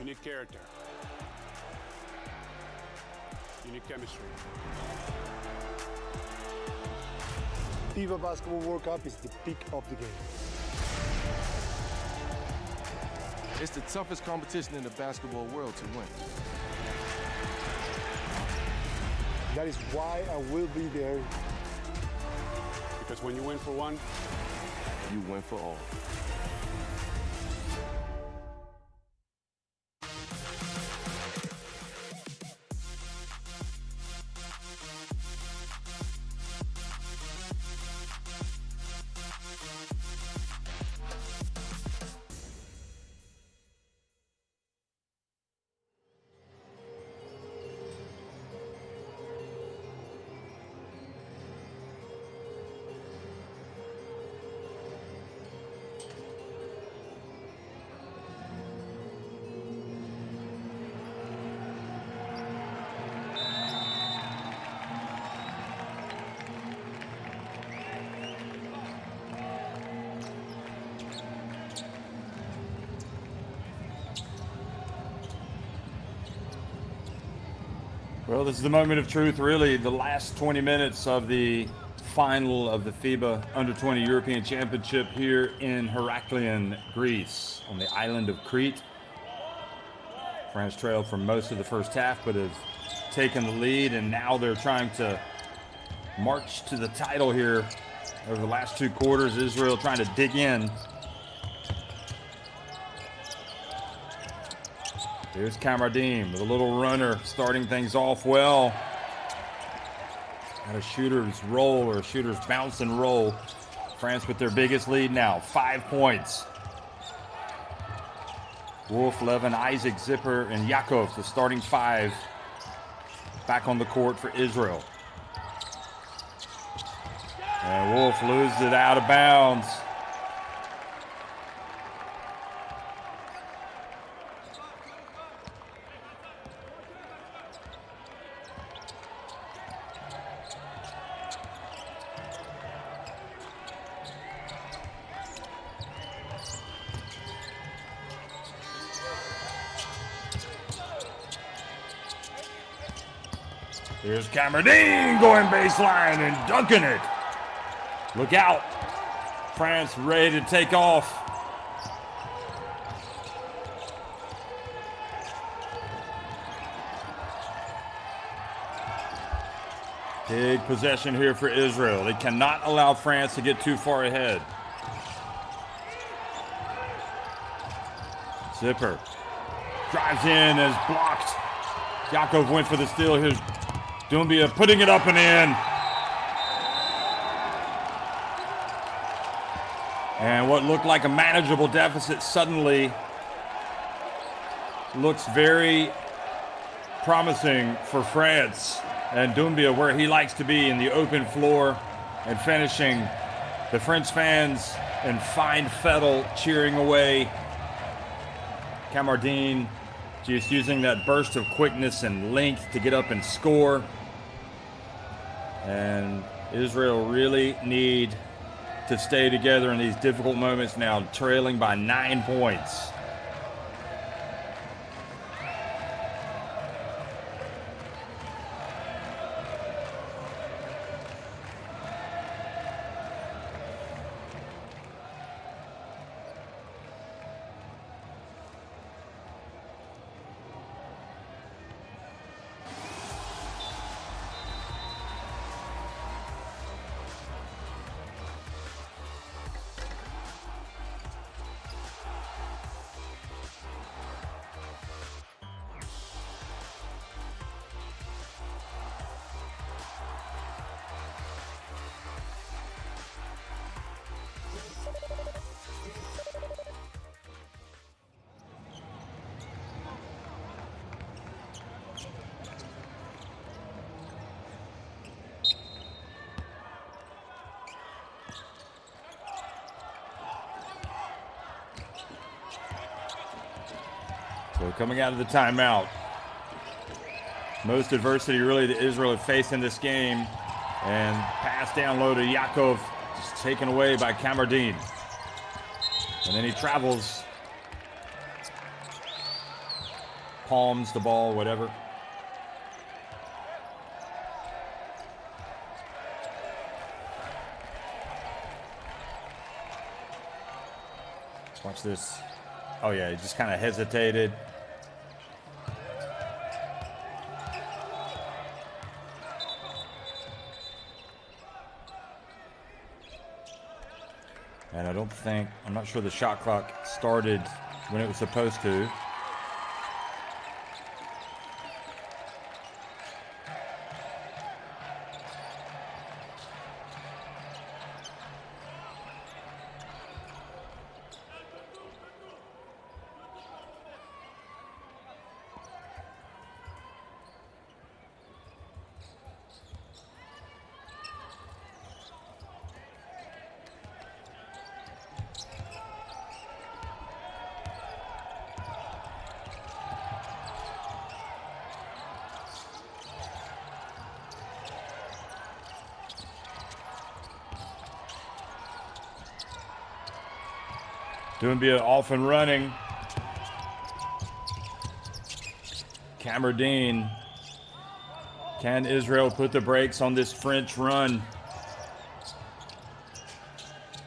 You need character. You need chemistry. FIBA Basketball World Cup is the peak of the game. It's the toughest competition in the basketball world to win. That is why I will be there. Because when you win for one, You win for all. Well, this is the moment of truth, really. The last 20 minutes of the final of the FIBA U20 European Championship here in Heraklion, Greece, on the island of Crete. France trailed for most of the first half, but have taken the lead, and now they're trying to march to the title here over the last two quarters. Israel trying to dig in. Here's Kamardine with a little runner, starting things off well. Got a shooter's roll or a shooter's bounce and roll. France with their biggest lead now, 5 points. Wolf, Levin, Isaac, Zipper, and Yakov, the starting five, back on the court for Israel. And Wolf loses it out of bounds. Here's Kamardine going baseline and dunking it. Look out. France ready to take off. Big possession here for Israel. They cannot allow France to get too far ahead. Zipper drives in, is blocked. Yakov went for the steal. Here's Doumbia putting it up and in. And what looked like a manageable deficit suddenly looks very promising for France. And Doumbia, where he likes to be, in the open floor and finishing. The French fans in fine fettle cheering away. Kamardine just using that burst of quickness and length to get up and score. And Israel really need to stay together in these difficult moments now, trailing by 9 points. So coming out of the timeout, most adversity really that Israel had faced in this game, and pass down low to Yakov, just taken away by Kamardine. And then he travels palms the ball, whatever. Watch this. Oh, yeah, he just kind of hesitated. And I'm not sure the shot clock started when it was supposed to. Doumbia off and running. Kamardine. Can Israel put the brakes on this French run?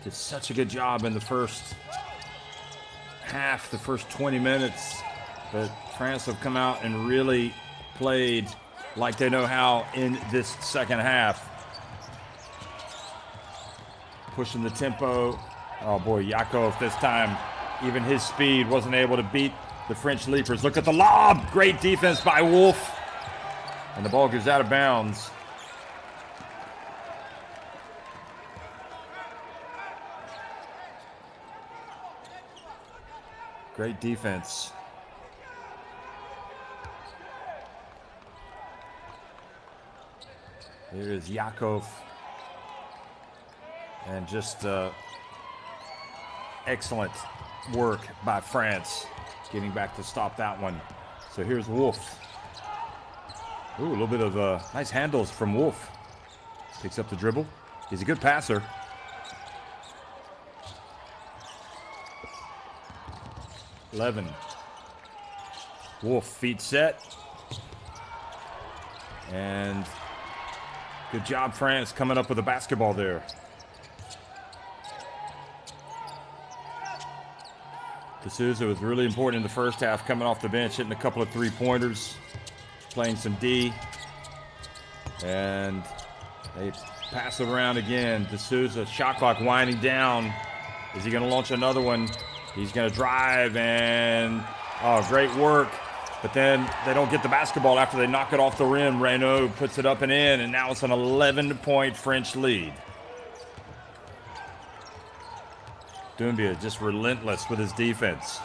Did such a good job in the first half, the first 20 minutes. But France have come out and really played like they know how in this second half. Pushing the tempo. Oh boy, Yakov this time, even his speed wasn't able to beat the French leapers. Look at the lob. Great defense by Wolf. And the ball goes out of bounds. Great defense. Here is Yakov. And just excellent work by France getting back to stop that one. So here's Wolf. Ooh, a little bit of nice handles from Wolf. Picks up the dribble. He's a good passer. Levin. Wolf, feet set. And good job, France, coming up with a basketball there. D'Souza was really important in the first half, coming off the bench, hitting a couple of three-pointers, playing some D. And they pass it around again. D'Souza, shot clock winding down. Is he going to launch another one? He's going to drive, and great work. But then they don't get the basketball after they knock it off the rim. Reynaud puts it up and in, and now it's an 11-point French lead. Doumbia just relentless with his defense.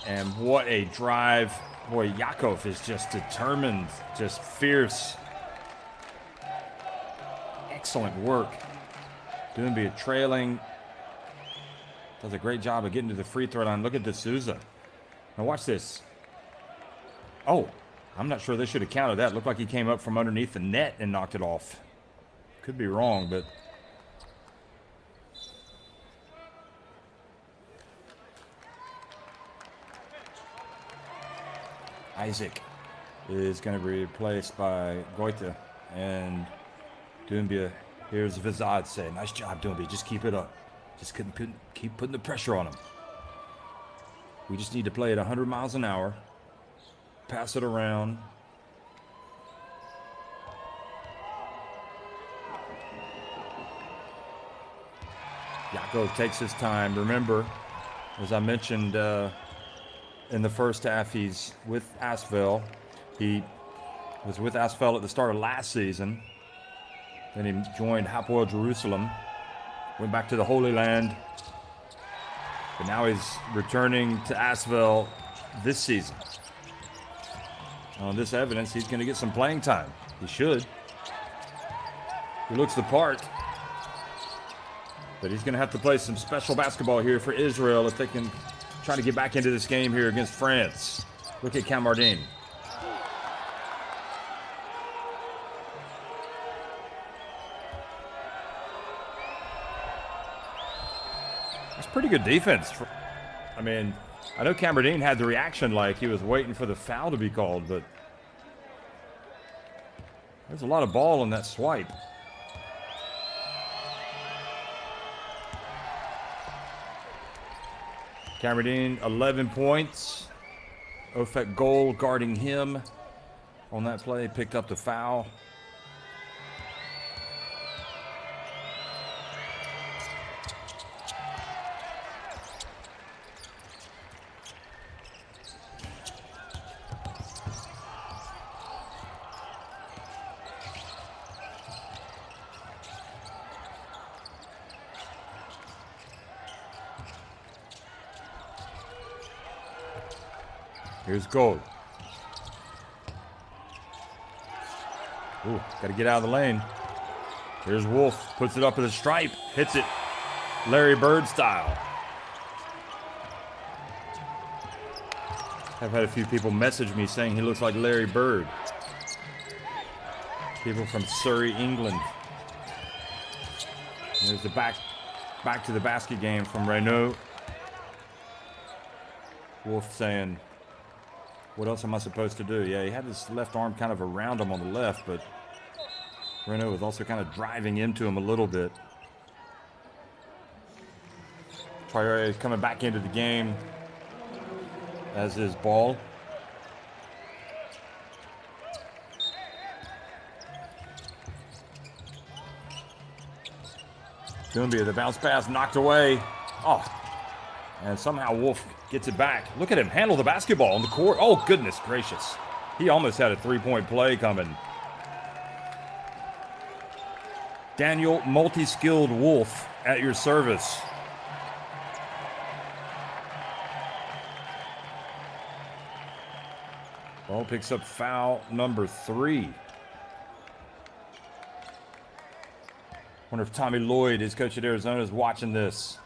And what a drive. Boy, Yakov is just determined, just fierce. Excellent work. Doumbia trailing. Does a great job of getting to the free throw line. Look at D'Souza. Now watch this. Oh, I'm not sure they should have counted that. Looked like he came up from underneath the net and knocked it off. Could be wrong, but Isaac is going to be replaced by Goita, and Doumbia. Here's Vizad say, nice job, Doumbia. Just keep it up. Just keep putting the pressure on him. We just need to play at 100 miles an hour. Pass it around. Yakov takes his time. Remember, as I mentioned in the first half, he's with Asvel. He was with Asvel at the start of last season. Then he joined Hapoel Jerusalem. Went back to the Holy Land. But now he's returning to Asvel this season. On this evidence, he's going to get some playing time. He should. He looks the part. But he's going to have to play some special basketball here for Israel if they can try to get back into this game here against France. Look at Kamardine. That's pretty good defense. I mean, I know Cameron had the reaction like he was waiting for the foul to be called, but there's a lot of ball on that swipe. Cameron 11 points. Ofek goal guarding him on that play, picked up the foul. Here's goal. Ooh, got to get out of the lane. Here's Wolf, puts it up at the stripe, hits it Larry Bird style. I've had a few people message me saying he looks like Larry Bird. People from Surrey, England. And there's the back to the basket game from Renault. Wolf saying, what else am I supposed to do? Yeah, he had his left arm kind of around him on the left, but Renault was also kind of driving into him a little bit. Traore is coming back into the game as his ball. Dumbia, the bounce pass knocked away. Oh, and somehow Wolf gets it back. Look at him handle the basketball on the court. Oh, goodness gracious. He almost had a three-point play coming. Daniel, multi-skilled Wolf at your service. Ball picks up foul number 3. Wonder if Tommy Lloyd, his coach at Arizona, is watching this.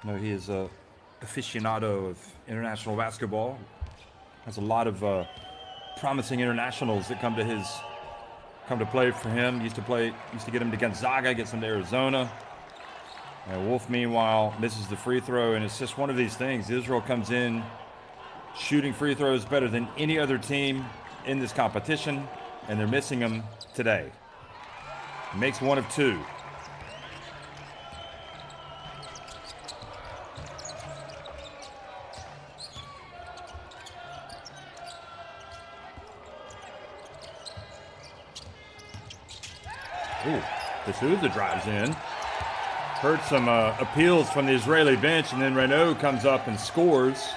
No, he is a aficionado of international basketball. Has a lot of promising internationals that come to play for him. Used to get him to Gonzaga, gets him to Arizona. And Wolf, meanwhile, misses the free throw, and it's just one of these things. Israel comes in shooting free throws better than any other team in this competition, and they're missing them today. Makes one of 2. Ooh, D'Souza drives in. Heard some appeals from the Israeli bench, and then Renault comes up and scores.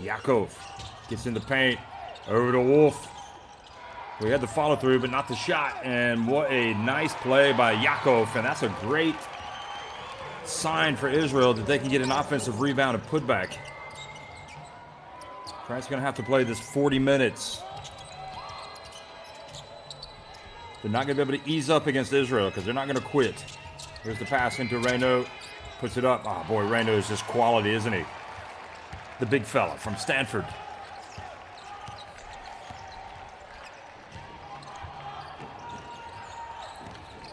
Yaakov gets in the paint, over to Wolf. We had the follow through, but not the shot. And what a nice play by Yaakov, and that's a great sign for Israel that they can get an offensive rebound and putback. France going to have to play this 40 minutes. They're not going to be able to ease up against Israel because they're not going to quit. Here's the pass into Renault. Puts it up. Oh, boy, Renault is just quality, isn't he? The big fella from Stanford.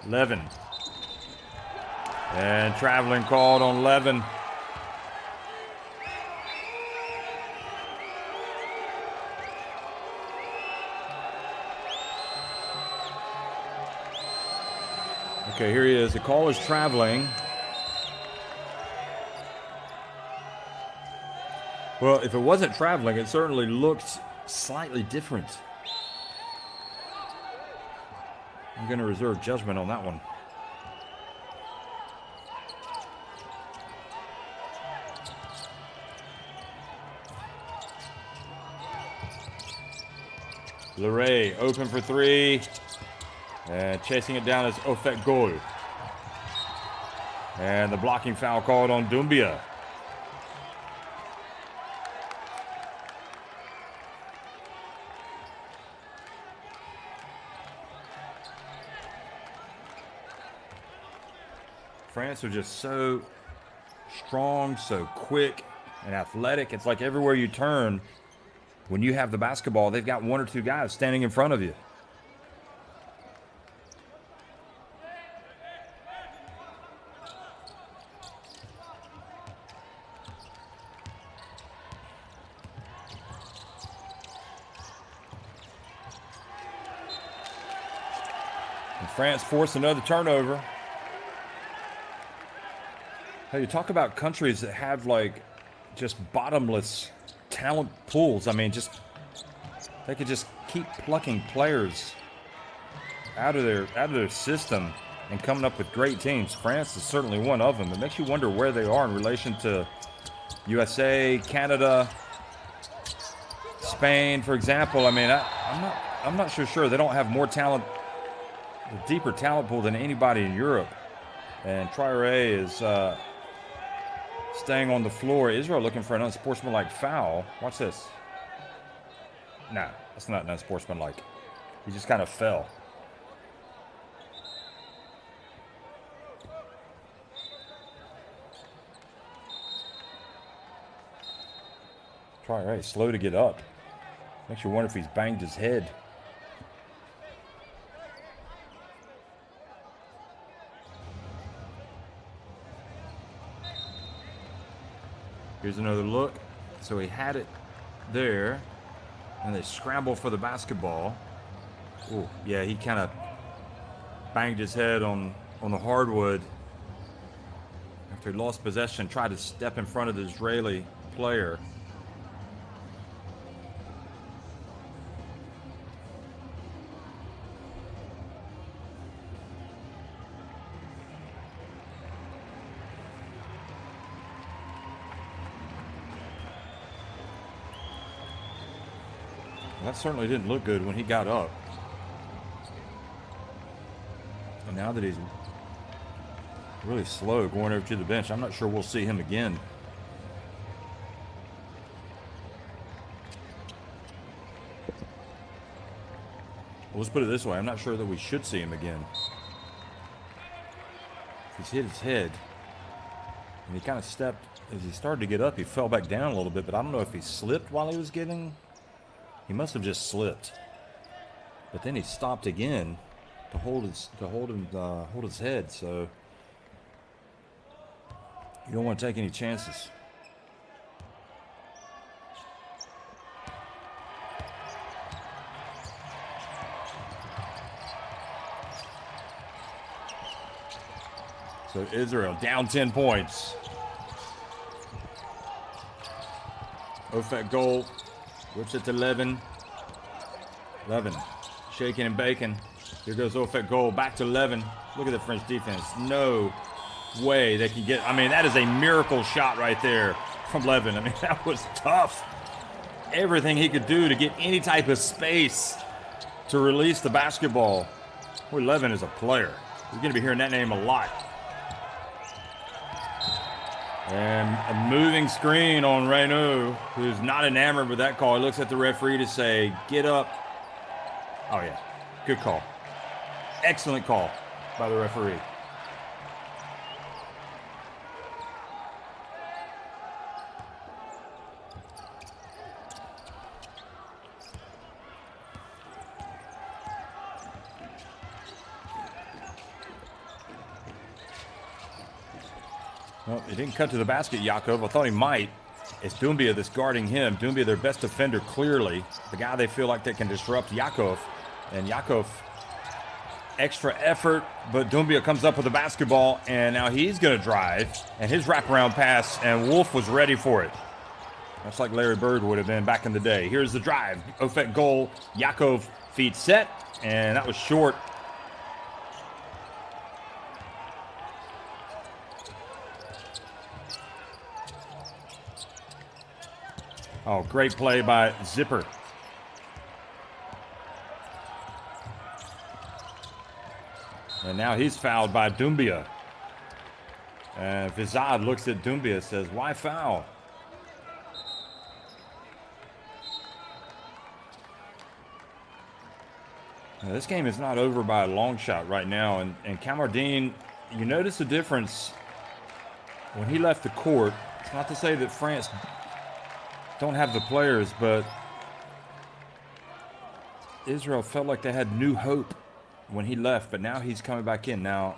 Levin. And traveling called on Levin. Okay, here he is. The call is traveling. Well, if it wasn't traveling, it certainly looked slightly different. I'm going to reserve judgment on that one. Leray open for 3. And chasing it down is Ofek Gol. And the blocking foul called on Dumbia. France are just so strong, so quick and athletic. It's like everywhere you turn, when you have the basketball, they've got 1 or 2 guys standing in front of you. France forced another turnover. Hey, you talk about countries that have like just bottomless talent pools. I mean, just they could just keep plucking players out of their system and coming up with great teams. France is certainly one of them. It makes you wonder where they are in relation to USA, Canada, Spain, for example. I mean, I'm not sure. They don't have more talent, a deeper talent pool than anybody in Europe. And Traoré is staying on the floor. Israel looking for an unsportsmanlike foul. Watch this. Nah, that's not unsportsmanlike. He just kind of fell. Traoré slow to get up. Makes you wonder if he's banged his head. Here's another look. So he had it there, and they scramble for the basketball. Oh, yeah, he kind of banged his head on the hardwood after he lost possession, tried to step in front of the Israeli player. That certainly didn't look good when he got up. And now that he's really slow going over to the bench, I'm not sure we'll see him again. Well, let's put it this way. I'm not sure that we should see him again. He's hit his head. And he kind of stepped, as he started to get up, he fell back down a little bit, but I don't know if he slipped while he was getting... He must have just slipped, but then he stopped again to hold his head. So you don't want to take any chances. So Israel down 10 points. Ofek goal. Whips it to 11. Shaking and baking. Here goes Ofek goal. Back to 11. Look at the French defense. No way they can get... I mean, that is a miracle shot right there from Levin. I mean, that was tough. Everything he could do to get any type of space to release the basketball. Boy, Levin is a player. You're going to be hearing that name a lot. And a moving screen on Reynaud, who's not enamored with that call. He looks at the referee to say, get up. Oh, yeah. Good call. Excellent call by the referee. Well, he didn't cut to the basket, Yakov. I thought he might. It's Doumbia that's guarding him. Doumbia, their best defender, clearly. The guy they feel like they can disrupt, Yakov. And Yakov, extra effort, but Doumbia comes up with the basketball, and now he's going to drive. And his wraparound pass, and Wolf was ready for it. That's like Larry Bird would have been back in the day. Here's the drive. Ofek goal. Yakov feet set, and that was short. Oh, great play by Zipper. And now he's fouled by Doumbia. And Vizad looks at Doumbia and says, why foul? Now, this game is not over by a long shot right now. And Kamardine, you notice the difference when he left the court. It's not to say that France don't have the players, but Israel felt like they had new hope when he left, but now he's coming back in. Now,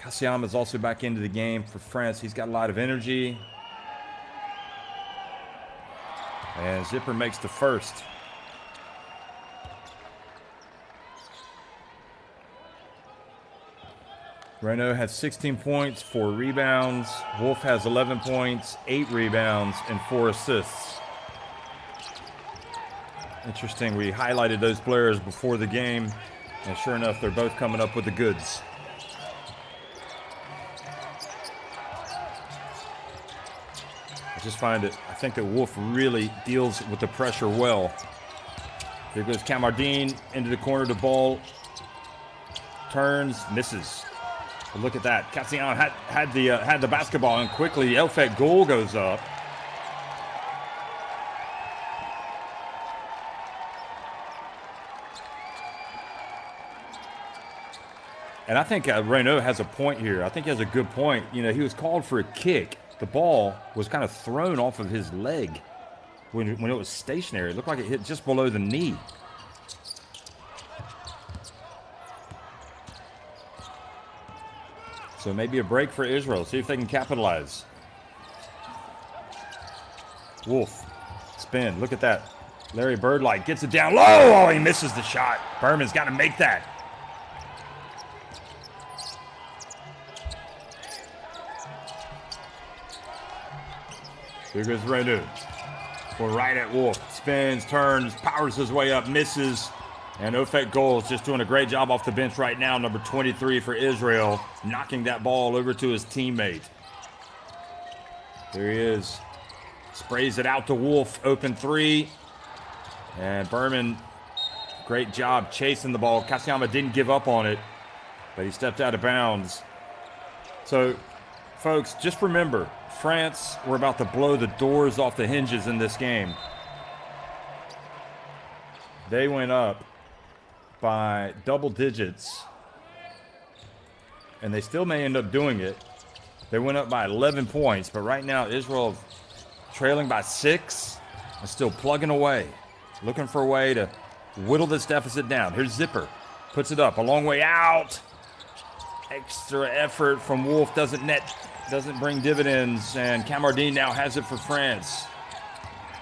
Kassiam is also back into the game for France. He's got a lot of energy. And Zipper makes the first. Renault has 16 points, 4 rebounds. Wolf has 11 points, 8 rebounds, and 4 assists. Interesting, we highlighted those players before the game, and sure enough, they're both coming up with the goods. I think that Wolf really deals with the pressure well. Here goes Camardine into the corner, the ball turns, misses. But look at that. Cassian had the basketball, and quickly the Elfet goal goes up. And I think Renault has a point here. I think he has a good point. You know, he was called for a kick. The ball was kind of thrown off of his leg when it was stationary. It looked like it hit just below the knee. So maybe a break for Israel. See if they can capitalize. Wolf, spin. Look at that. Larry Birdlight gets it down low. Oh, he misses the shot. Berman's got to make that. Here goes Renaud. We're right at Wolf. Spins, turns, powers his way up, misses. And Ofek Goals just doing a great job off the bench right now. Number 23 for Israel. Knocking that ball over to his teammate. There he is. Sprays it out to Wolf. Open three. And Berman, great job chasing the ball. Kasiyama didn't give up on it, but he stepped out of bounds. So, folks, just remember, France were about to blow the doors off the hinges in this game. They went up by double digits, and they still may end up doing it. They went up by 11 points, but right now Israel trailing by 6 and still plugging away, looking for a way to whittle this deficit down. Here's Zipper, puts it up a long way out. Extra effort from Wolf doesn't bring dividends, and Camardine now has it for France.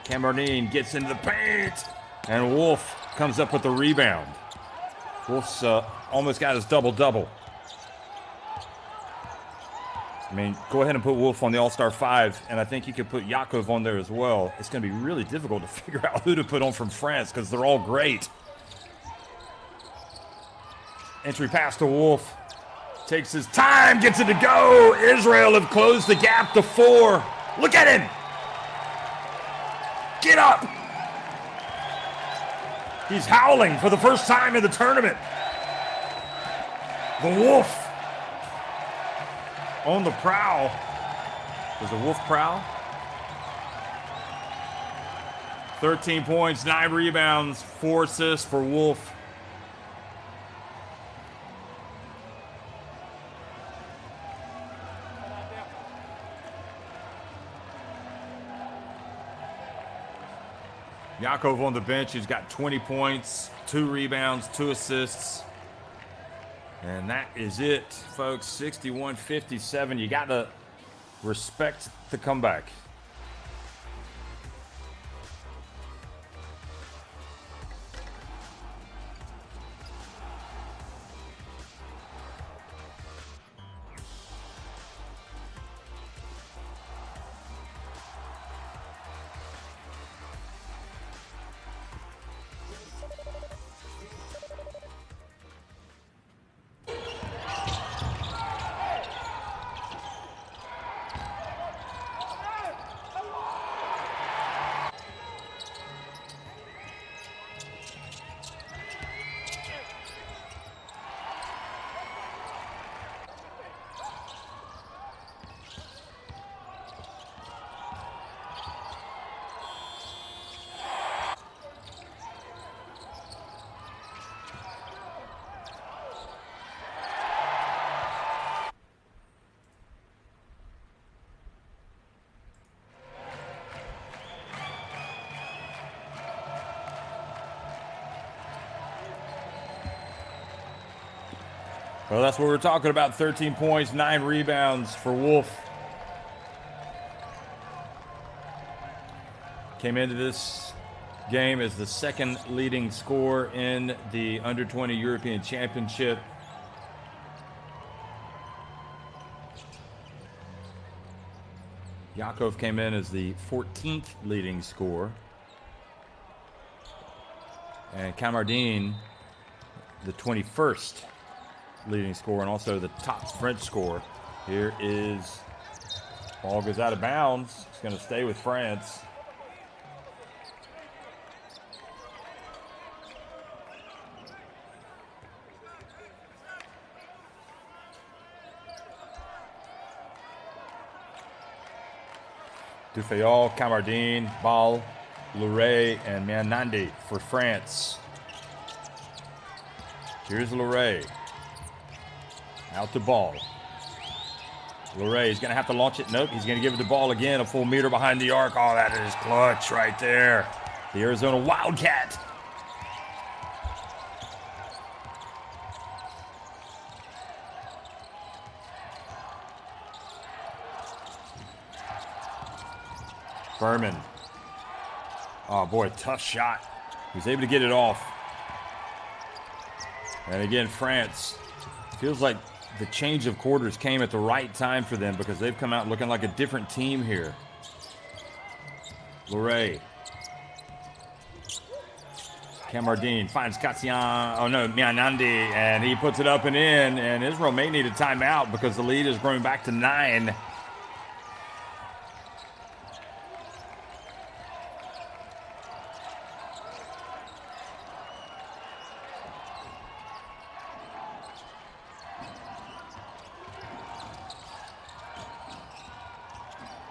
Camardine gets into the paint, and Wolf comes up with the rebound. Wolf's almost got his double-double. I mean, go ahead and put Wolf on the All-Star 5, and I think you could put Yakov on there as well. It's going to be really difficult to figure out who to put on from France because they're all great. Entry pass to Wolf. Takes his time, gets it to go. Israel have closed the gap to 4. Look at him. Get up. He's howling for the first time in the tournament. The Wolf on the prowl. Does the Wolf prowl? 13 points, 9 rebounds, 4 assists for Wolf. Yakov on the bench, he's got 20 points, 2 rebounds, 2 assists. And that is it, folks. 61-57. You got to respect the comeback. Well, that's what we're talking about. 13 points, 9 rebounds for Wolf. Came into this game as the second leading scorer in the Under-20 European Championship. Yakov came in as the 14th leading scorer. And Kamardine, the 21st leading scorer, and also the top French scorer. Here is, ball goes out of bounds. It's going to stay with France. Dufayol, Kamardine, Ball, Luray, and Manandi for France. Here's Luray. Out to Ball. Luray is going to have to launch it. Nope, he's going to give it to Ball again. A full meter behind the arc. Oh, that is clutch right there. The Arizona Wildcat. Berman. Oh, boy, tough shot. He was able to get it off. And again, France. Feels like the change of quarters came at the right time for them because they've come out looking like a different team here. Luray. Kamardine finds Mianandi, and he puts it up and in, and Israel may need a timeout because the lead is growing back to 9.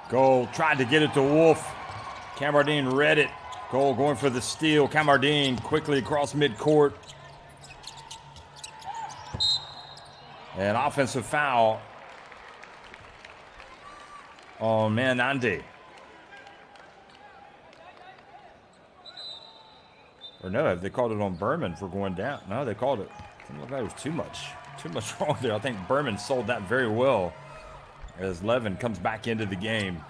Goal tried to get it to Wolf. Kamardine read it. Goal going for the steal. Kamardine quickly across midcourt. An offensive foul on Manandi. Or no, they called it on Berman for going down. No, they called it. It didn't look like it was too much wrong there. I think Berman sold that very well as Levin comes back into the game.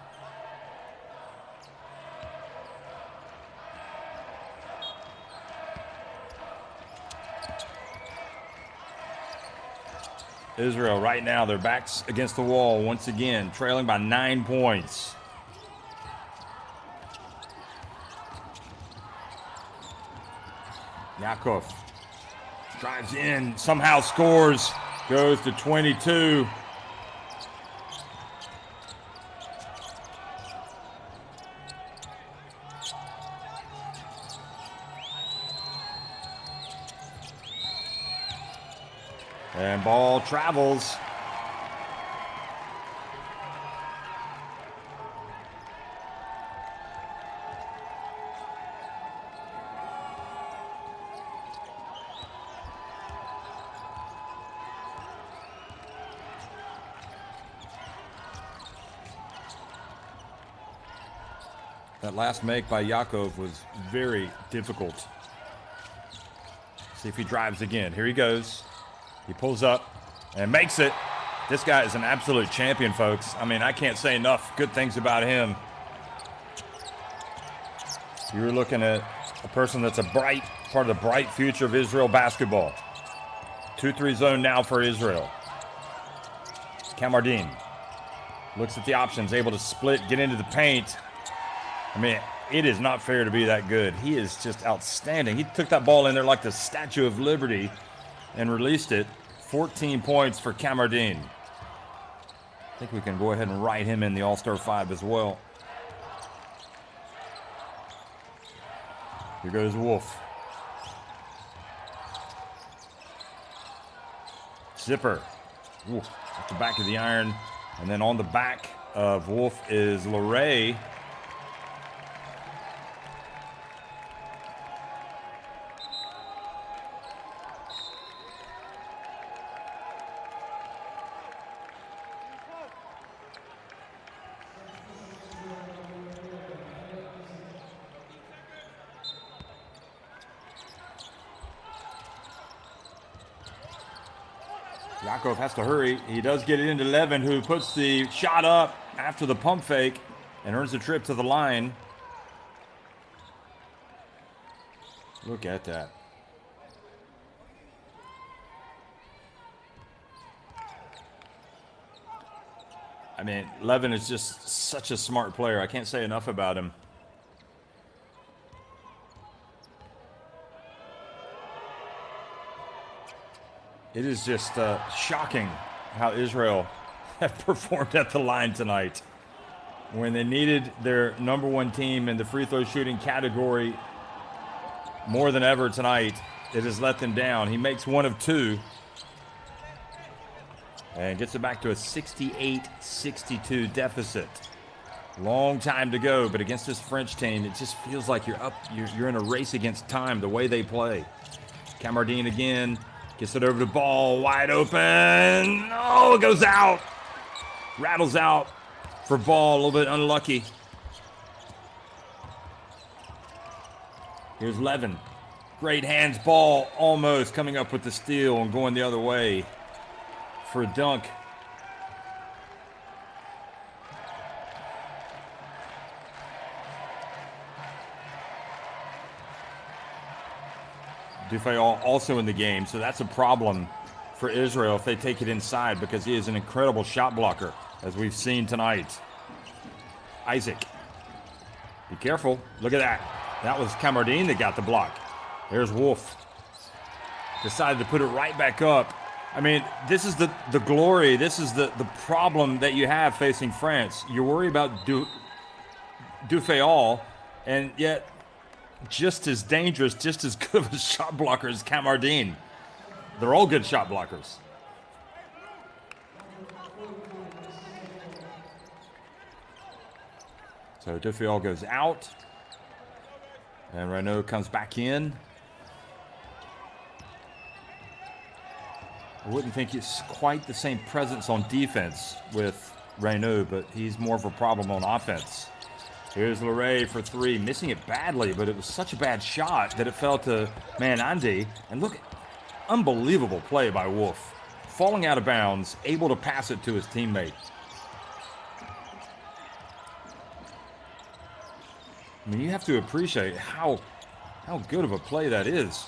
Israel right now, their backs against the wall once again, trailing by 9 points. Yakov drives in, somehow scores, goes to 22. And ball travels. That last make by Yakov was very difficult. See if he drives again. Here he goes. He pulls up and makes it. This guy is an absolute champion, folks. I mean, I can't say enough good things about him. You're looking at a person that's a bright part of the bright future of Israel basketball. 2-3 zone now for Israel. Kamardine looks at the options, able to split, get into the paint. I mean, it is not fair to be that good. He is just outstanding. He took that ball in there like the Statue of Liberty and released it. 14 points for Kamardine. I think we can go ahead and write him in the All-Star 5 as well. Here goes Wolf. Zipper. Ooh, at the back of the iron. And then on the back of Wolf is Luray. Yakov has to hurry. He does get it into Levin, who puts the shot up after the pump fake and earns the trip to the line. Look at that. I mean, Levin is just such a smart player. I can't say enough about him. It is just shocking how Israel have performed at the line tonight. When they needed their number one team in the free throw shooting category more than ever tonight, it has let them down. He makes one of two and gets it back to a 68-62 deficit. Long time to go, but against this French team, it just feels like you're in a race against time the way they play. Camardine again. Gets it over the ball, wide open. Oh, it goes out. Rattles out for ball, a little bit unlucky. Here's Levin. Great hands, ball almost coming up with the steal and going the other way for a dunk. Dufayol also in the game, so that's a problem for Israel if they take it inside because he is an incredible shot blocker, as we've seen tonight. Isaac, be careful. Look at that. That was Camardine that got the block. There's Wolf. Decided to put it right back up. I mean, this is the glory. This is the problem that you have facing France. You worry about Dufayol, and yet just as dangerous, just as good of a shot blocker as Camardine. They're all good shot blockers. So Dufayol goes out, and Renaud comes back in. I wouldn't think it's quite the same presence on defense with Renaud, but he's more of a problem on offense. Here's Leray for three, missing it badly, but it was such a bad shot that it fell to Andy. And look, unbelievable play by Wolf. Falling out of bounds, able to pass it to his teammate. I mean, you have to appreciate how good of a play that is.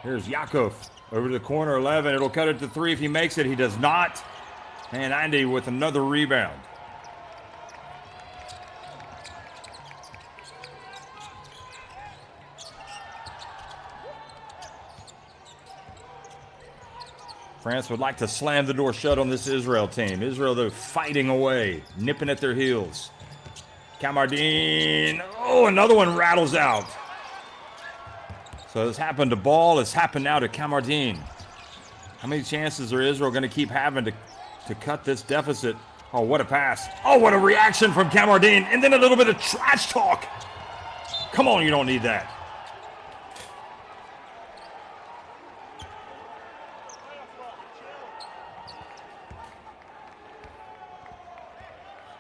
Here's Yakov over to the corner, 11. It'll cut it to three if he makes it. He does not. And Andy with another rebound. France would like to slam the door shut on this Israel team. Israel, though, fighting away, nipping at their heels. Camardine. Oh, another one rattles out. So it's happened to Ball. It's happened now to Camardine. How many chances are Israel going to keep having to cut this deficit? Oh, what a pass. Oh, what a reaction from Camardine. And then a little bit of trash talk. Come on, you don't need that.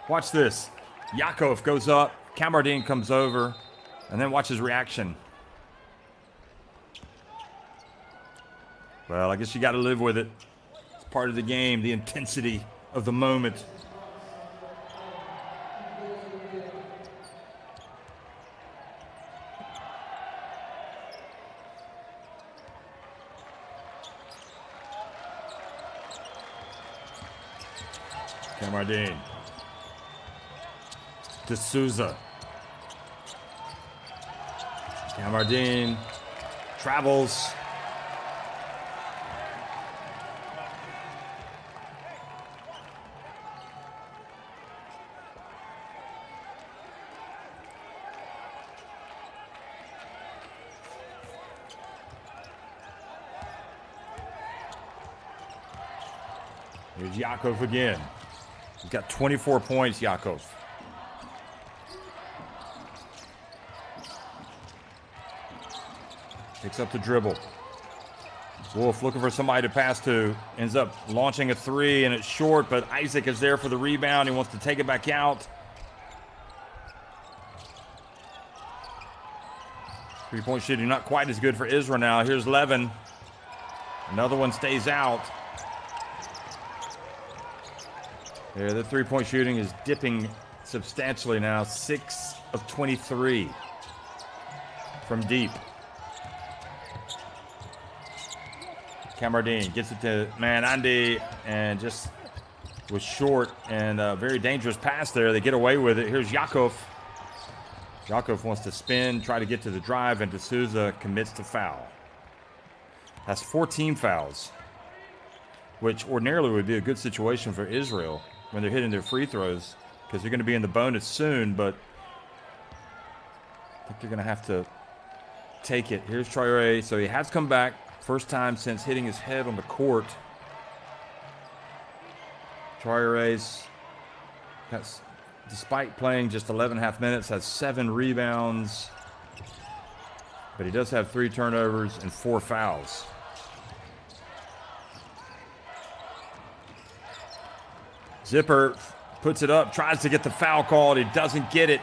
Watch this. Yakov goes up. Camardine comes over. And then watch his reaction. Well, I guess you got to live with it. It's part of the game, the intensity of the moment. Camardine. D'Souza. Camardine travels. Here's Yakov again. He's got 24 points, Yakov. Picks up the dribble. Wolf looking for somebody to pass to. Ends up launching a three, and it's short, but Isaac is there for the rebound. He wants to take it back out. Three-point shooting not quite as good for Israel now. Here's Levin. Another one stays out. Yeah, the three-point shooting is dipping substantially now. 6 of 23 from deep. Camardine gets it to Andy and just was short and a very dangerous pass there. They get away with it. Here's Yakov. Yakov wants to spin, try to get to the drive, and D'Souza commits to foul. That's 14 fouls, which ordinarily would be a good situation for Israel when they're hitting their free throws, because they're going to be in the bonus soon, but I think they're going to have to take it. Here's Traoré. So he has come back. First time since hitting his head on the court. Traoré's, despite playing just 11.5 minutes, has 7 rebounds. But he does have 3 turnovers and 4 fouls. Zipper puts it up, tries to get the foul called. He doesn't get it.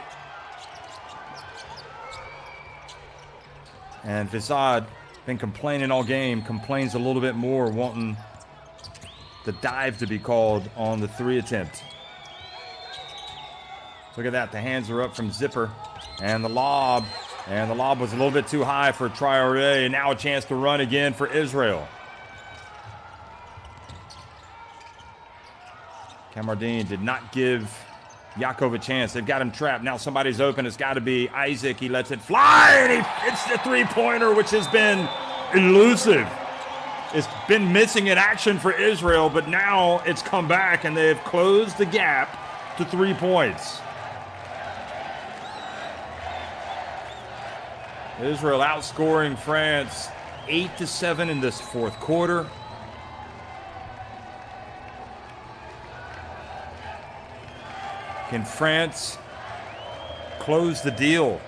And Visad, been complaining all game, complains a little bit more, wanting the dive to be called on the 3 attempt. Look at that. The hands are up from Zipper. And the lob. And the lob was a little bit too high for Traoré. And now a chance to run again for Israel. Kamardine did not give Yakov a chance. They've got him trapped. Now somebody's open. It's got to be Isaac. He lets it fly, and he hits the three-pointer, which has been elusive. It's been missing in action for Israel, but now it's come back, and they've closed the gap to 3 points. Israel outscoring France 8-7 in this fourth quarter. Can France close the deal?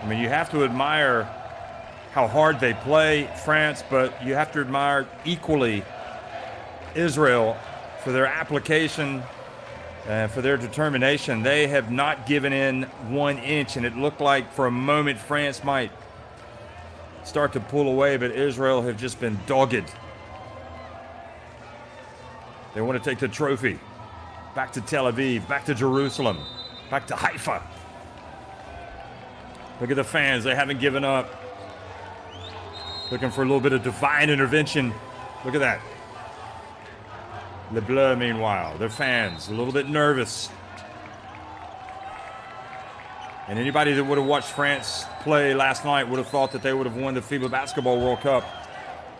I mean, you have to admire how hard they play, France, but you have to admire equally Israel for their application and for their determination. They have not given in 1 inch, and it looked like for a moment France might start to pull away, but Israel have just been dogged. They want to take the trophy back to Tel Aviv, back to Jerusalem, back to Haifa. Look at the fans. They haven't given up. Looking for a little bit of divine intervention. Look at that. Le Bleu, meanwhile, their fans, a little bit nervous. And anybody that would have watched France play last night would have thought that they would have won the FIBA Basketball World Cup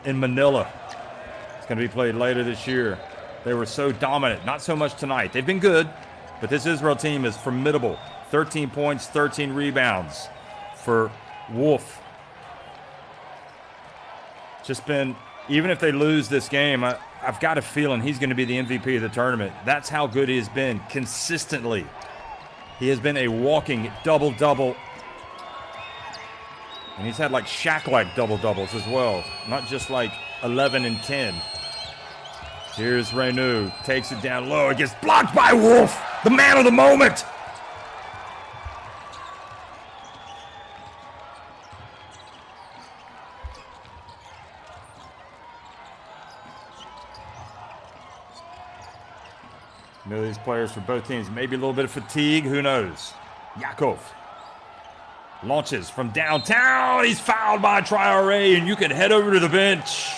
in Manila. It's going to be played later this year. They were so dominant. Not so much tonight. They've been good, but this Israel team is formidable. 13 points, 13 rebounds for Wolf. Just been, even if they lose this game, I've got a feeling he's going to be the MVP of the tournament. That's how good he has been consistently. He has been a walking double-double. And he's had like Shaq-like double-doubles as well. Not just like 11 and 10. Here's Reneau, takes it down low. It gets blocked by Wolf, the man of the moment. You know, these players for both teams, maybe a little bit of fatigue, who knows? Yakov launches from downtown. He's fouled by Traoré, and you can head over to the bench.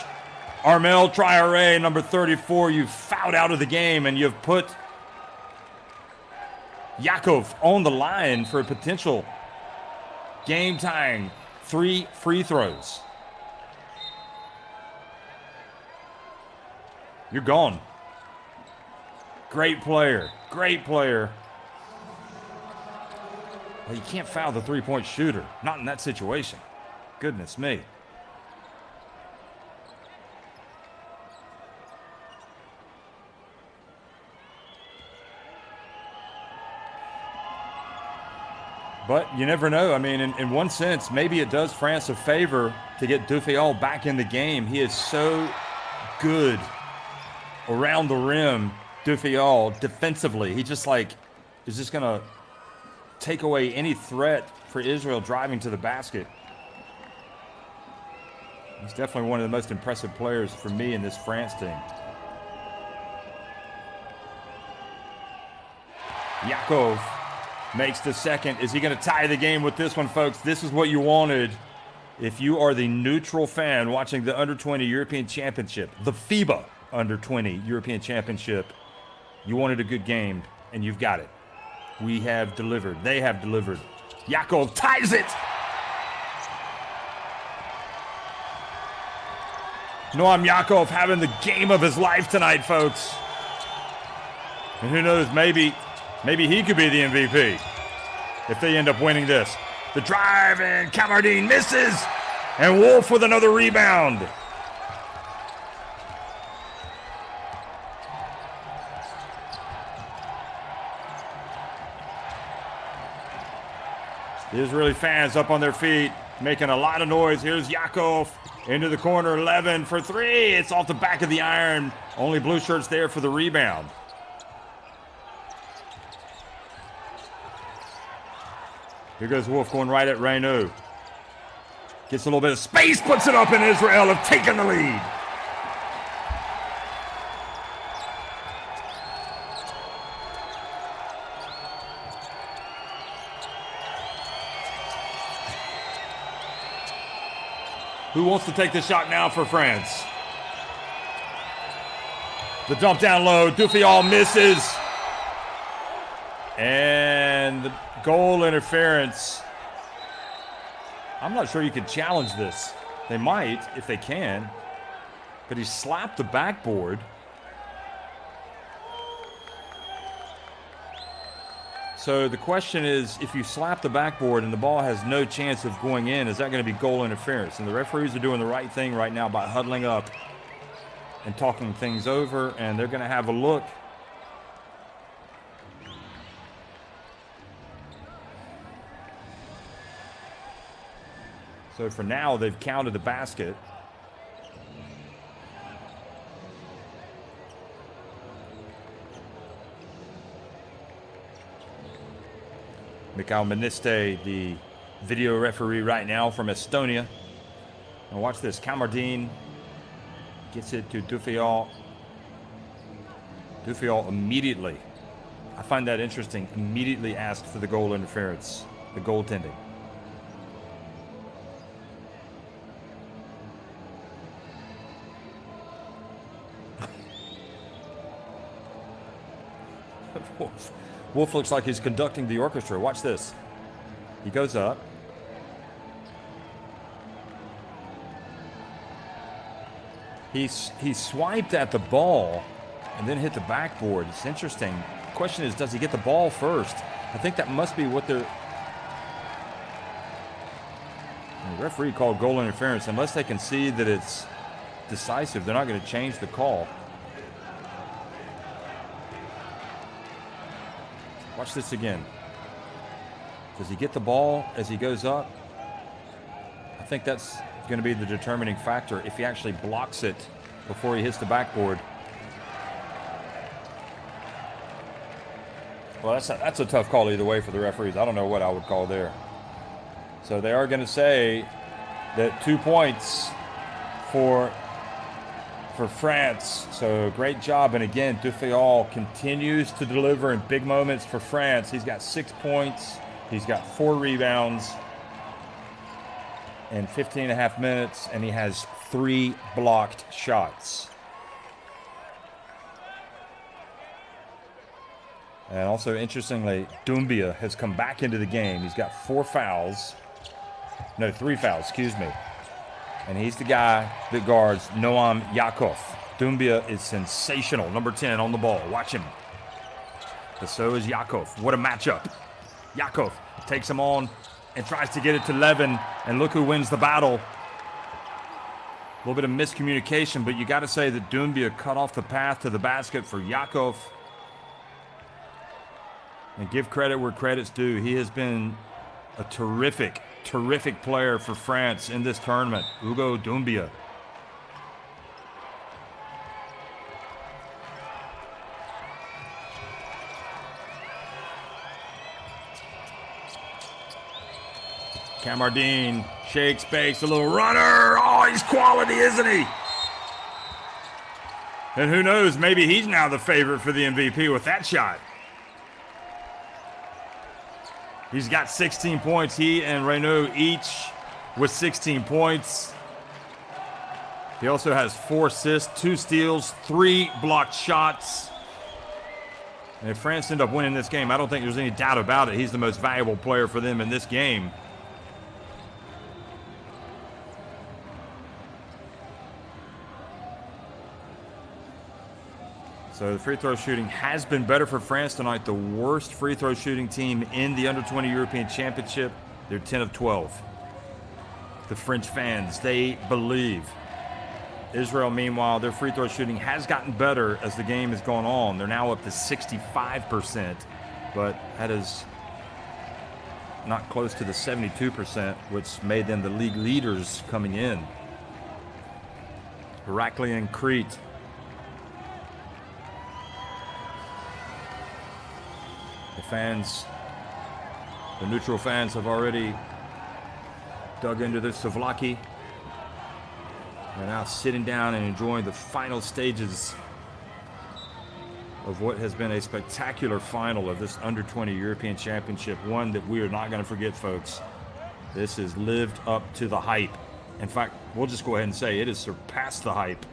Armel Traoré, number 34, you've fouled out of the game, and you've put Yakov on the line for a potential game-tying 3 free throws. You're gone. Great player. Great player. Well, you can't foul the three-point shooter. Not in that situation. Goodness me. But you never know. I mean, in one sense, maybe it does France a favor to get Dufayel back in the game. He is so good around the rim, Dufayel, defensively. He just like is just going to take away any threat for Israel driving to the basket. He's definitely one of the most impressive players for me in this France team. Yakov makes the second. Is he going to tie the game with this one, folks? This is what you wanted if you are the neutral fan watching the Under-20 European Championship, the FIBA Under-20 European Championship. You wanted a good game, and you've got it. We have delivered. They have delivered. Yakov ties it! Noam Yakov having the game of his life tonight, folks. And who knows, maybe he could be the MVP if they end up winning this. The drive, and Kamardine misses, and Wolf with another rebound. The Israeli fans up on their feet, making a lot of noise. Here's Yakov into the corner, 11 for three. It's off the back of the iron. Only blue shirts there for the rebound. Here goes Wolf going right at Reynaud. Gets a little bit of space, puts it up, and Israel have taken the lead. Who wants to take the shot now for France? The dump down low. Duffiol misses. And the goal interference. I'm not sure you could challenge this. They might if they can. But he slapped the backboard. So the question is, if you slap the backboard and the ball has no chance of going in, is that going to be goal interference? And the referees are doing the right thing right now by huddling up and talking things over, and they're going to have a look. So for now, they've counted the basket. Mikhail Meniste, the video referee right now from Estonia. And watch this. Kamardine gets it to Duffiol. Duffiol immediately, I find that interesting, immediately asked for the goal interference, the goaltending. Wolf looks like he's conducting the orchestra. Watch this. He goes up. He swiped at the ball and then hit the backboard. It's interesting. The question is, does he get the ball first? I think that must be what they're... The referee called goal interference. Unless they can see that it's decisive, they're not going to change the call. Watch this again. Does he get the ball as he goes up? I think that's going to be the determining factor if he actually blocks it before he hits the backboard. Well, that's a tough call either way for the referees. I don't know what I would call there. So they are going to say that 2 points for France. So great job. And again, Duffiol continues to deliver in big moments for France. He's got 6 points. He's got 4 rebounds in 15 and a half minutes, and he has 3 blocked shots. And also, interestingly, Doumbia has come back into the game. He's got 3 fouls, excuse me. And he's the guy that guards Noam Yakov. Doumbia is sensational. Number 10 on the ball. Watch him. But so is Yakov. What a matchup. Yakov takes him on and tries to get it to Levin. And look who wins the battle. A little bit of miscommunication, but you got to say that Doumbia cut off the path to the basket for Yakov. And give credit where credit's due. He has been a terrific player for France in this tournament. Hugo Doumbia. Kamardine shakes, bakes, a little runner. Oh, he's quality, isn't he? And who knows, maybe he's now the favorite for the MVP with that shot. He's got 16 points. He and Reynaud each with 16 points. He also has 4 assists, 2 steals, 3 blocked shots. And if France end up winning this game, I don't think there's any doubt about it. He's the most valuable player for them in this game. So the free throw shooting has been better for France tonight. The worst free throw shooting team in the Under-20 European Championship. They're 10 of 12. The French fans, they believe. Israel, meanwhile, their free throw shooting has gotten better as the game has gone on. They're now up to 65%, but that is not close to the 72%, which made them the league leaders coming in. Heraclian Crete. The fans, the neutral fans, have already dug into this souvlaki. They're now sitting down and enjoying the final stages of what has been a spectacular final of this Under-20 European Championship, one that we are not going to forget, folks. This has lived up to the hype. In fact, we'll just go ahead and say it has surpassed the hype.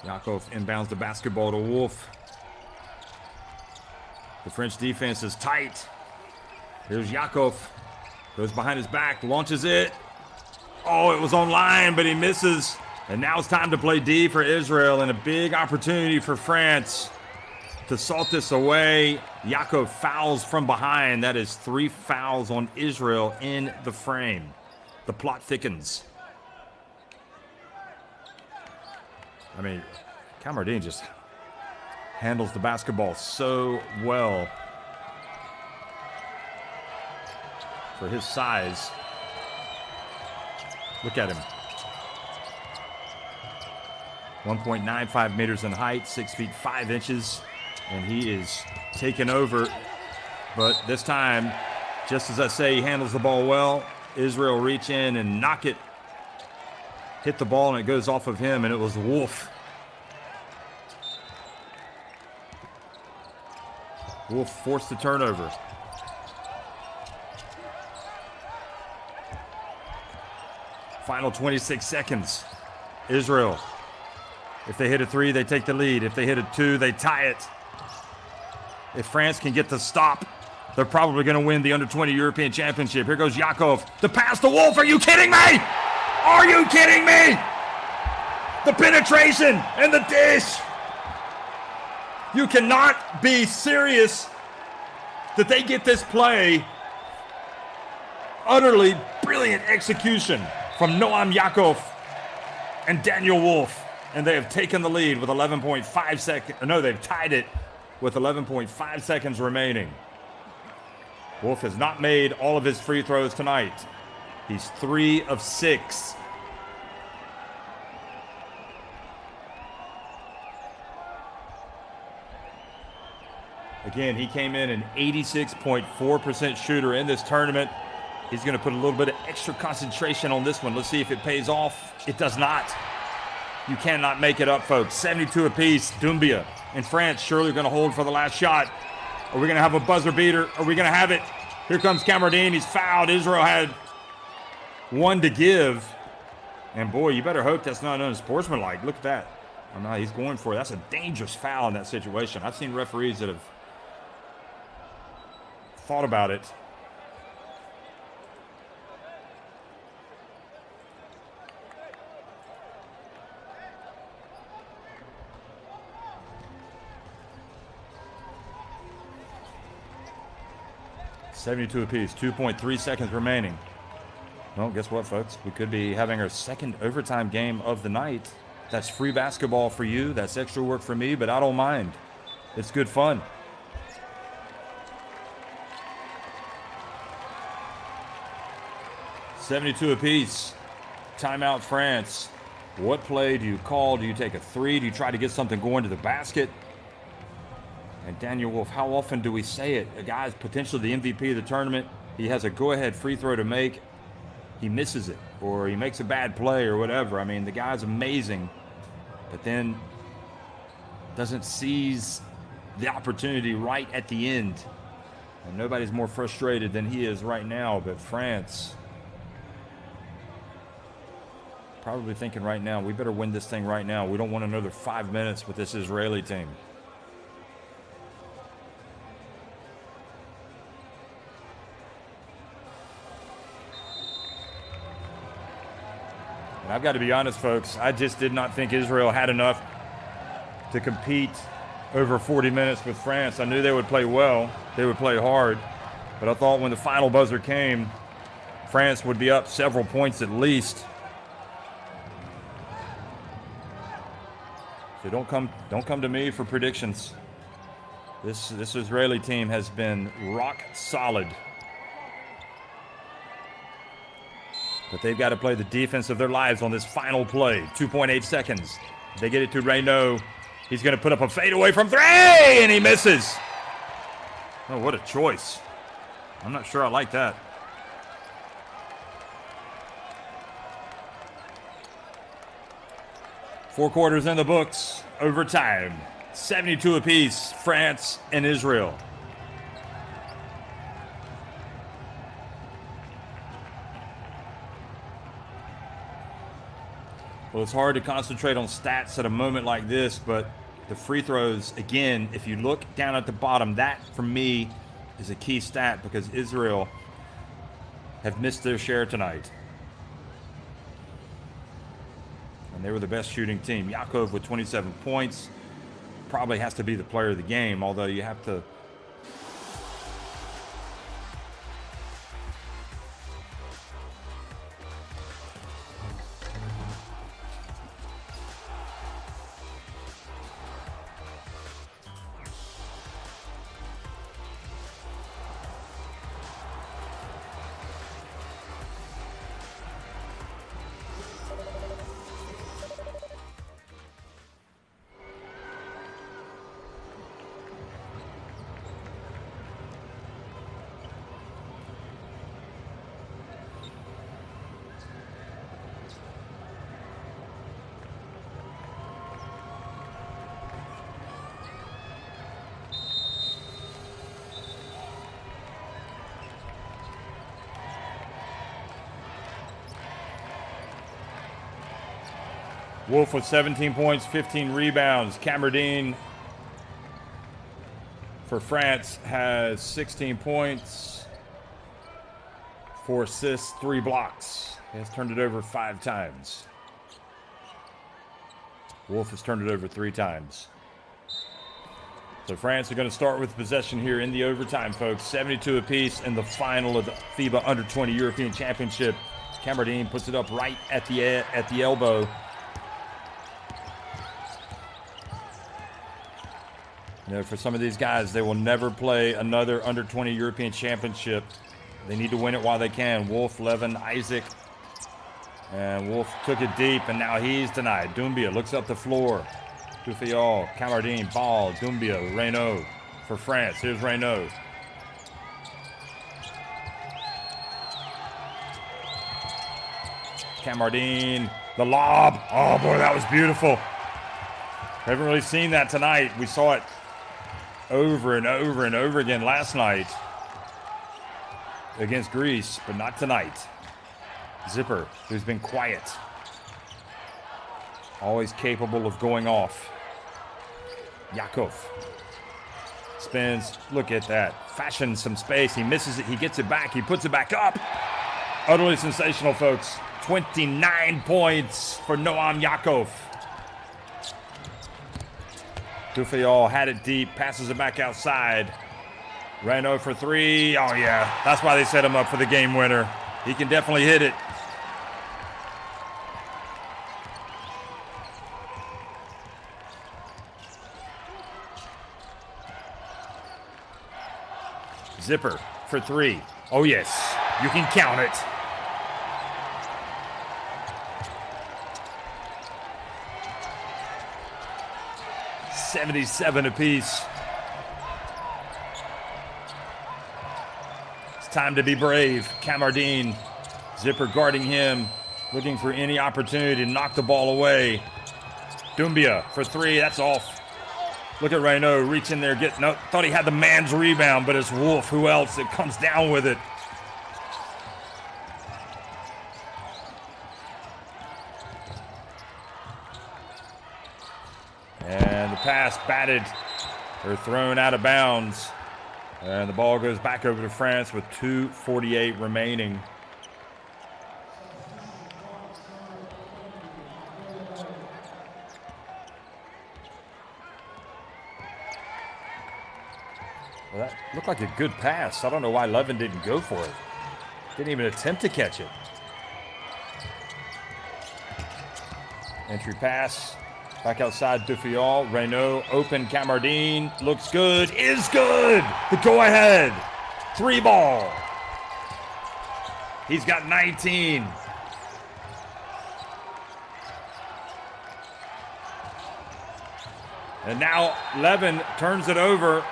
Yakov inbounds the basketball to Wolf. The French defense is tight. Here's Yakov. Goes behind his back, launches it. Oh, it was on line, but he misses. And now it's time to play D for Israel, and a big opportunity for France to salt this away. Yakov fouls from behind. That is 3 fouls on Israel in the frame. The plot thickens. I mean, Kamardine just handles the basketball so well for his size. Look at him. 1.95 meters in height, 6 feet 5 inches, and he is taking over. But this time, just as I say, he handles the ball well. Israel reach in and knock it. Hit the ball and it goes off of him, and it was Wolf. Wolf forced the turnover. Final 26 seconds. Israel, if they hit a 3, they take the lead. If they hit a 2, they tie it. If France can get the stop, they're probably going to win the Under-20 European Championship. Here goes Yakov. The pass to Wolf. Are you kidding me? Are you kidding me? The penetration and the dish. You cannot be serious that they get this play. Utterly brilliant execution from Noam Yakov and Daniel Wolf. And they have taken the lead with 11.5 seconds. No, they've tied it with 11.5 seconds remaining. Wolf has not made all of his free throws tonight. He's 3 of 6. Again, he came in an 86.4% shooter in this tournament. He's going to put a little bit of extra concentration on this one. Let's see if it pays off. It does not. You cannot make it up, folks. 72 apiece. Doumbia and France surely going to hold for the last shot. Are we going to have a buzzer beater? Are we going to have it? Here comes Kamardine. He's fouled. Israel had 1 to give. And boy, you better hope that's not unsportsmanlike. Look at that. Oh, no, he's going for it. That's a dangerous foul in that situation. I've seen referees that have thought about it. $72 apiece, 2.3 seconds remaining. Well, guess what, folks? We could be having our second overtime game of the night. That's free basketball for you. That's extra work for me, but I don't mind. It's good fun. $72 apiece. Timeout, France. What play do you call? Do you take a 3? Do you try to get something going to the basket? And Daniel Wolf, how often do we say it? A guy's potentially the MVP of the tournament. He has a go-ahead free throw to make. He misses it, or he makes a bad play or whatever. I mean, the guy's amazing, but then doesn't seize the opportunity right at the end. And nobody's more frustrated than he is right now, but France probably thinking right now, we better win this thing right now. We don't want another 5 minutes with this Israeli team. And I've got to be honest, folks, I just did not think Israel had enough to compete over 40 minutes with France. I knew they would play well, they would play hard, but I thought when the final buzzer came, France would be up several points at least. So don't come to me for predictions. This Israeli team has been rock solid. But they've got to play the defense of their lives on this final play. 2.8 seconds. They get it to Reynaud. He's going to put up a fadeaway from 3, and he misses. Oh, what a choice. I'm not sure I like that. Four quarters in the books. Overtime. 72 apiece, France and Israel. Well, it's hard to concentrate on stats at a moment like this, but the free throws, again, if you look down at the bottom, that for me is a key stat because Israel have missed their share tonight. And they were the best shooting team. Yaakov with 27 points probably has to be the player of the game, although you have to Wolf with 17 points, 15 rebounds. Camerdine for France has 16 points, 4 assists, 3 blocks. He has turned it over 5 times. Wolf has turned it over 3 times. So France are going to start with possession here in the overtime, folks. 72 apiece in the final of the FIBA U20 European Championship. Camerdine puts it up right at the elbow. You know, for some of these guys, they will never play another under-20 European Championship. They need to win it while they can. Wolf, Levin, Isaac. And Wolf took it deep, and now he's denied. Doumbia looks up the floor. Dufayol, Camerdine, Ball, Doumbia, Reynaud for France. Here's Reynaud. Camerdine, the lob. Oh, boy, that was beautiful. Haven't really seen that tonight. We saw it over and over and over again last night against Greece, but not tonight. Zipper, who's been quiet, always capable of going off. Yaakov spins, look at that, fashions some space, he misses it, he gets it back, he puts it back up. Utterly sensational, folks. 29 points for Noam Yaakov. Dufayol had it deep, passes it back outside. Reynaud for 3. Oh, yeah. That's why they set him up for the game winner. He can definitely hit it. Zipper for 3. Oh, yes. You can count it. $77 apiece. It's time to be brave. Camerdine, Zipper guarding him, looking for any opportunity to knock the ball away. Doumbia for 3, that's off. Look at Reynaud reach in there, thought he had the man's rebound, but it's Wolf, who else, that comes down with it. And the pass batted or thrown out of bounds. And the ball goes back over to France with 2:48 remaining. Well, that looked like a good pass. I don't know why Levin didn't go for it. Didn't even attempt to catch it. Entry pass. Back outside Dufiol. Reynaud open. Camardine looks good. Is good. The go-ahead. 3-ball. He's got 19. And now Levin turns it over.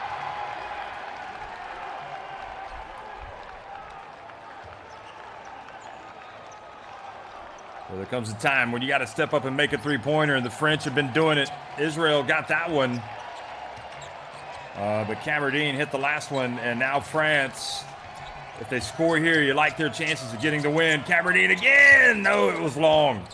Well, there comes a time when you got to step up and make a three-pointer, and the French have been doing it. Israel got that one. But Camardine hit the last one, and now France, if they score here, you like their chances of getting the win. Camardine again! No, it was long.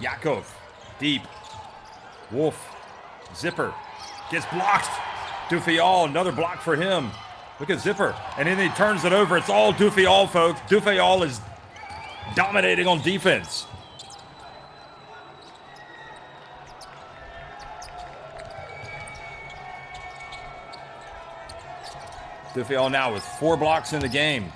Yakov, deep. Wolf, Zipper, gets blocked. Dufiol, another block for him. Look at Zipper, and then he turns it over. It's all Dufiol, folks. Dufiol is dominating on defense. Dufiol now with 4 blocks in the game.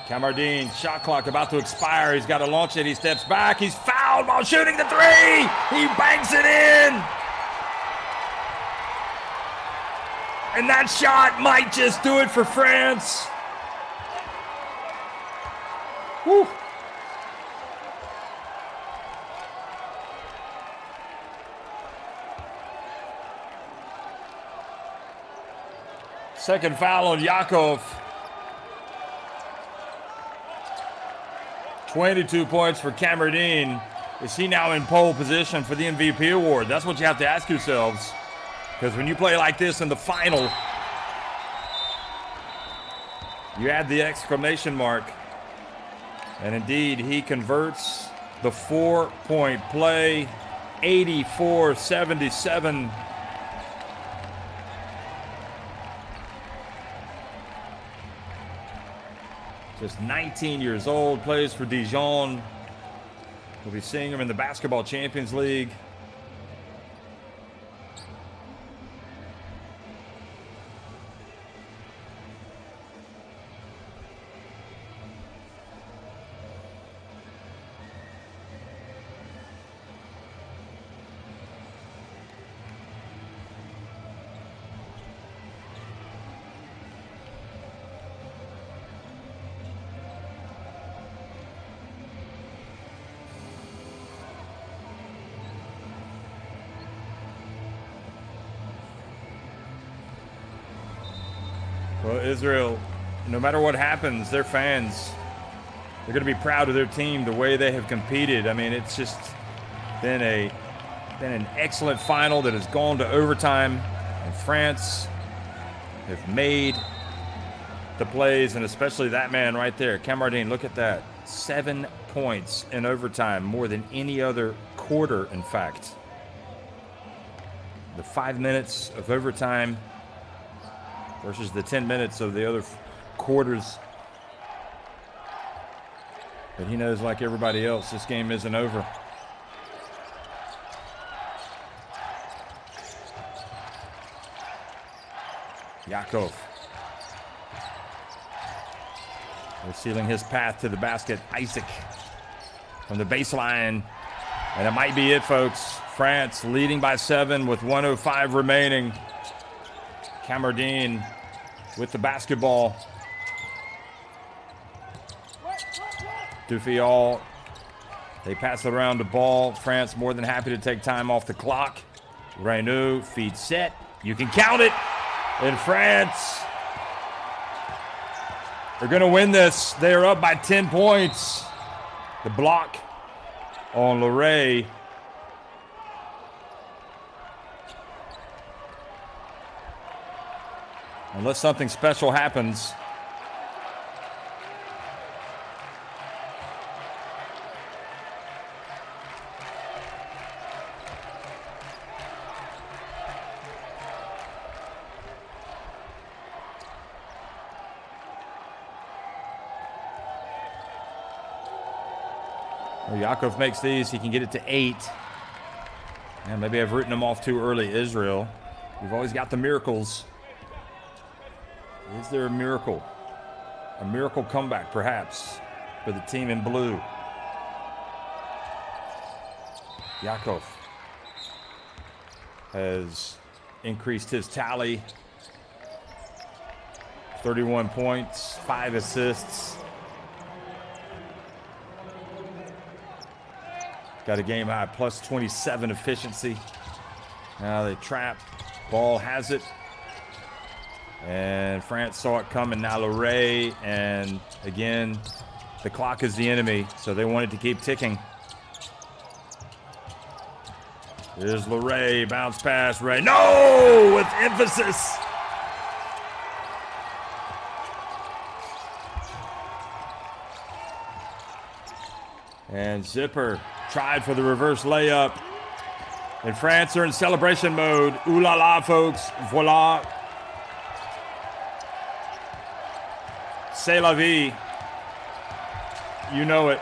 Camardine, shot clock about to expire. He's got to launch it. He steps back. He's fouled while shooting the 3. He banks it in. And that shot might just do it for France. Woo. Second foul on Yakov. 22 points for Camardine. Is he now in pole position for the MVP award? That's what you have to ask yourselves. Because when you play like this in the final, you add the exclamation mark. And indeed, he converts the 4-point play, 84-77. Just 19 years old, plays for Dijon. We'll be seeing him in the Basketball Champions League. Well, Israel, no matter what happens, their fans, they're going to be proud of their team, the way they have competed. I mean, it's just been an excellent final that has gone to overtime. And France have made the plays, and especially that man right there, Camardine. Look at that. 7 points in overtime, more than any other quarter, in fact. The 5 minutes of overtime versus the 10 minutes of the other quarters. But he knows, like everybody else, this game isn't over. Yakov. They're sealing his path to the basket. Isaac from the baseline. And it might be it, folks. France leading by 7 with 1:05 remaining. Camardine with the basketball. Dufiol, they pass it around the ball. France more than happy to take time off the clock. Reynaud, feed set. You can count it. And France are going to win this. They are up by 10 points. The block on Leray. Unless something special happens. Well, Yakov makes these. He can get it to 8. And maybe I've written them off too early, Israel. We've always got the miracles. Is there a miracle? A miracle comeback, perhaps, for the team in blue. Yakov has increased his tally. 31 points, 5 assists. Got a game high, plus 27 efficiency. Now they trap. Ball has it. And France saw it coming. Now Leray, and again, the clock is the enemy, so they wanted to keep ticking. Here's Leray, bounce pass, Ray. No! With emphasis. And Zipper tried for the reverse layup. And France are in celebration mode. Ooh la la, folks. Voila. C'est la vie. You know it.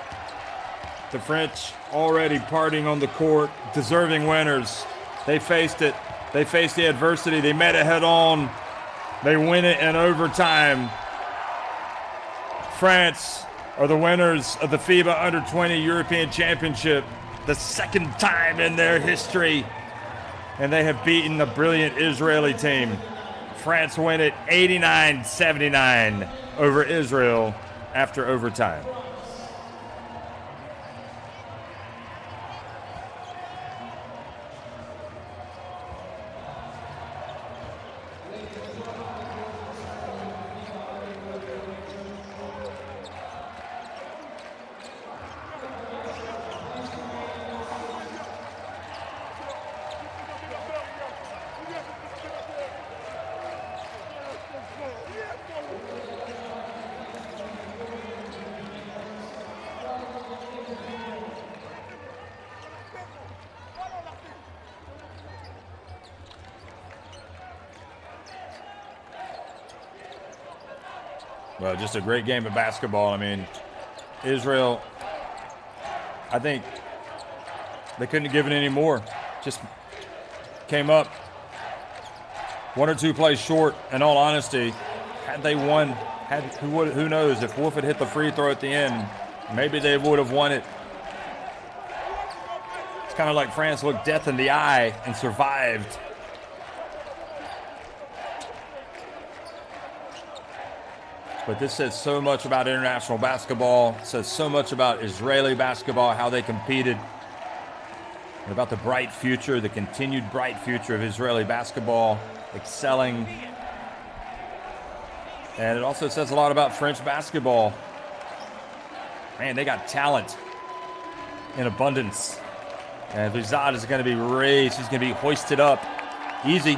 The French already partying on the court, deserving winners. They faced it. They faced the adversity. They met it head on. They win it in overtime. France are the winners of the FIBA U20 European Championship, the second time in their history. And they have beaten the brilliant Israeli team. France win it 89-79 over Israel after overtime. Well, just a great game of basketball. I mean, Israel, I think they couldn't have given any more. Just came up 1 or 2 plays short. In all honesty, had they won, who knows, if Wolf had hit the free throw at the end, maybe they would have won it. It's kind of like France looked death in the eye and survived. But this says so much about international basketball. It says so much about Israeli basketball, how they competed, and about the bright future, the continued bright future of Israeli basketball, excelling. And it also says a lot about French basketball. Man, they got talent in abundance. And Vizad is going to be raised. He's going to be hoisted up. Easy.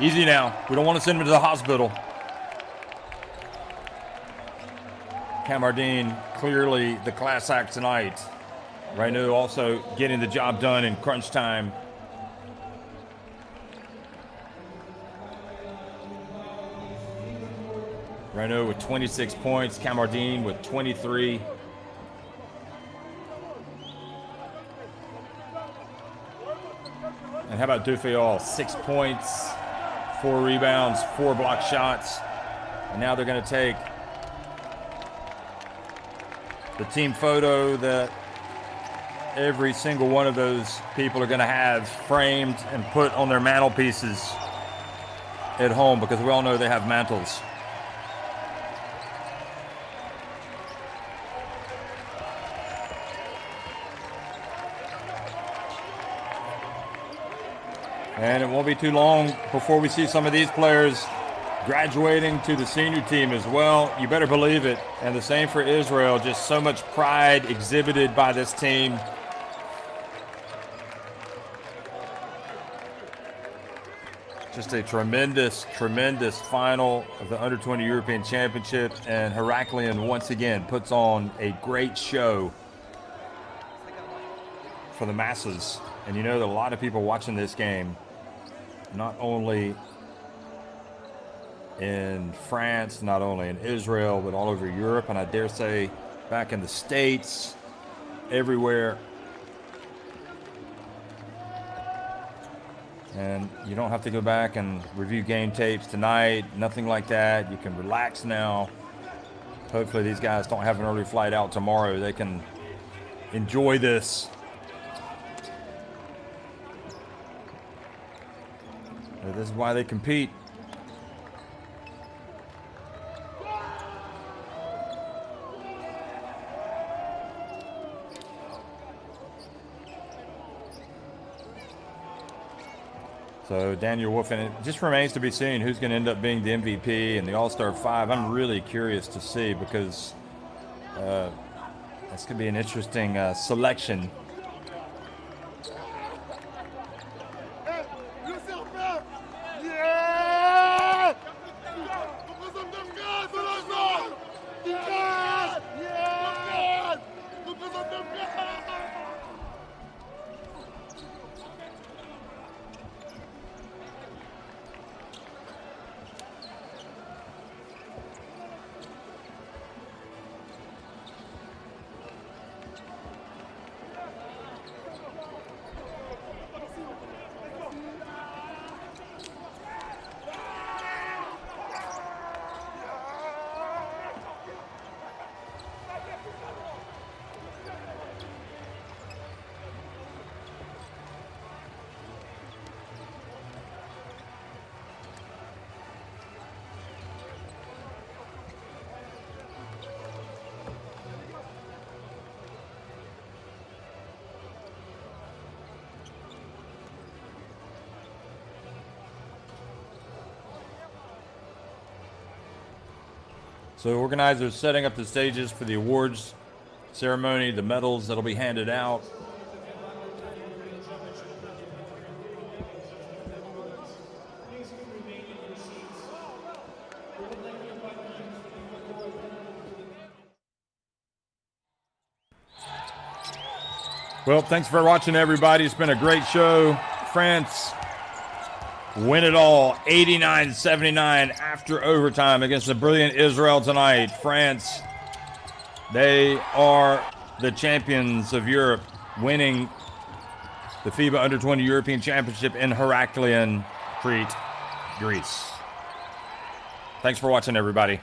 Easy now. We don't want to send him to the hospital. Camardine, clearly the class act tonight. Renaud also getting the job done in crunch time. Renaud with 26 points, Camardine with 23. And how about Dufayol? 6 points, 4 rebounds, 4 block shots. And now they're going to take the team photo that every single one of those people are going to have framed and put on their mantelpieces at home, because we all know they have mantles. And it won't be too long before we see some of these players graduating to the senior team as well. You better believe it. And the same for Israel. Just so much pride exhibited by this team. Just a tremendous, tremendous final of the Under-20 European Championship. And Heraklion once again puts on a great show for the masses. And you know that a lot of people watching this game, not only in France, not only in Israel, but all over Europe, and I dare say back in the States, everywhere. And you don't have to go back and review game tapes tonight, nothing like that. You can relax now. Hopefully these guys don't have an early flight out tomorrow. They can enjoy this. This is why they compete. So Daniel Wolf, and it just remains to be seen who's going to end up being the MVP and the All-Star 5. I'm really curious to see because this could be an interesting selection. So organizers setting up the stages for the awards ceremony, the medals that'll be handed out. Well, thanks for watching, everybody. It's been a great show. France win it all, 89-79 after overtime against the brilliant Israel tonight. France, they are the champions of Europe, winning the FIBA Under-20 European Championship in Heraklion, Crete, Greece. Thanks for watching, everybody.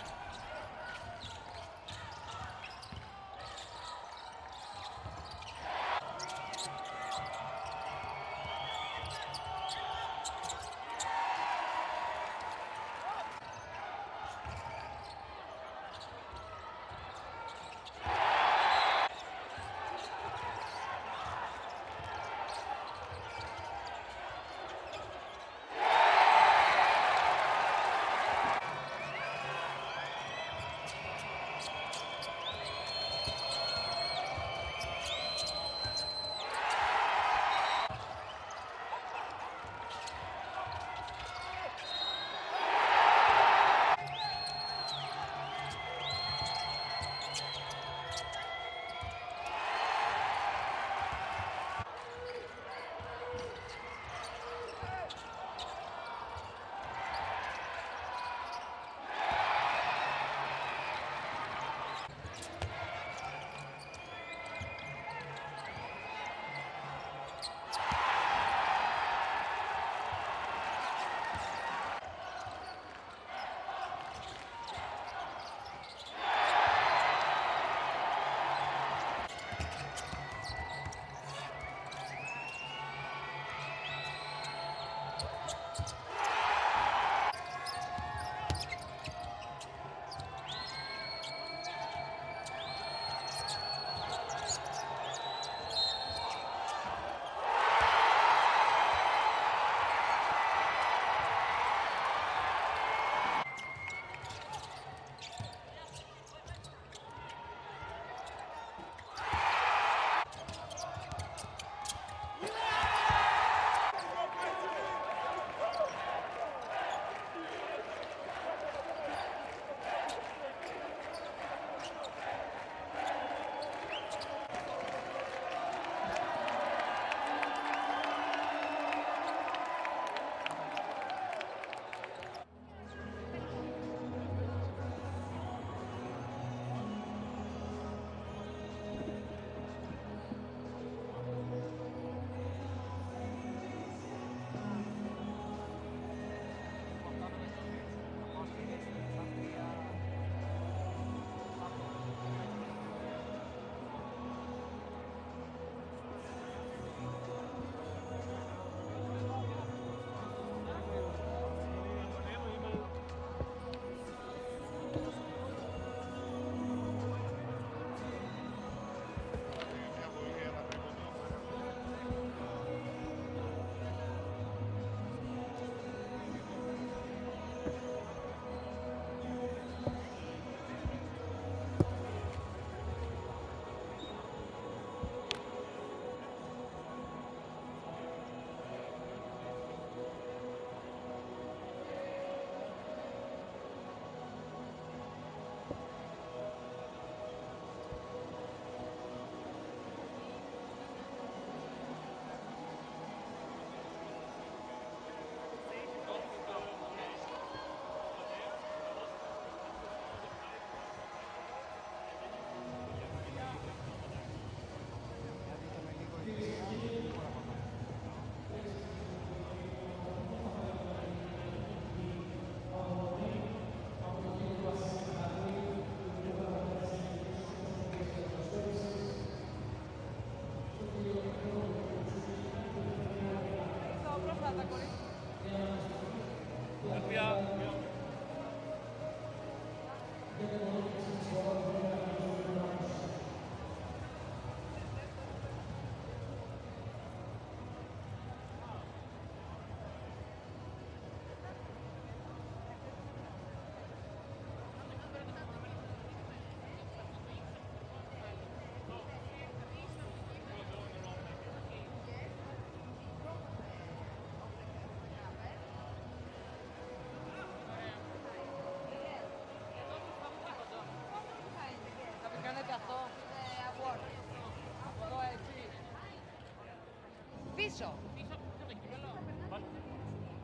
piso.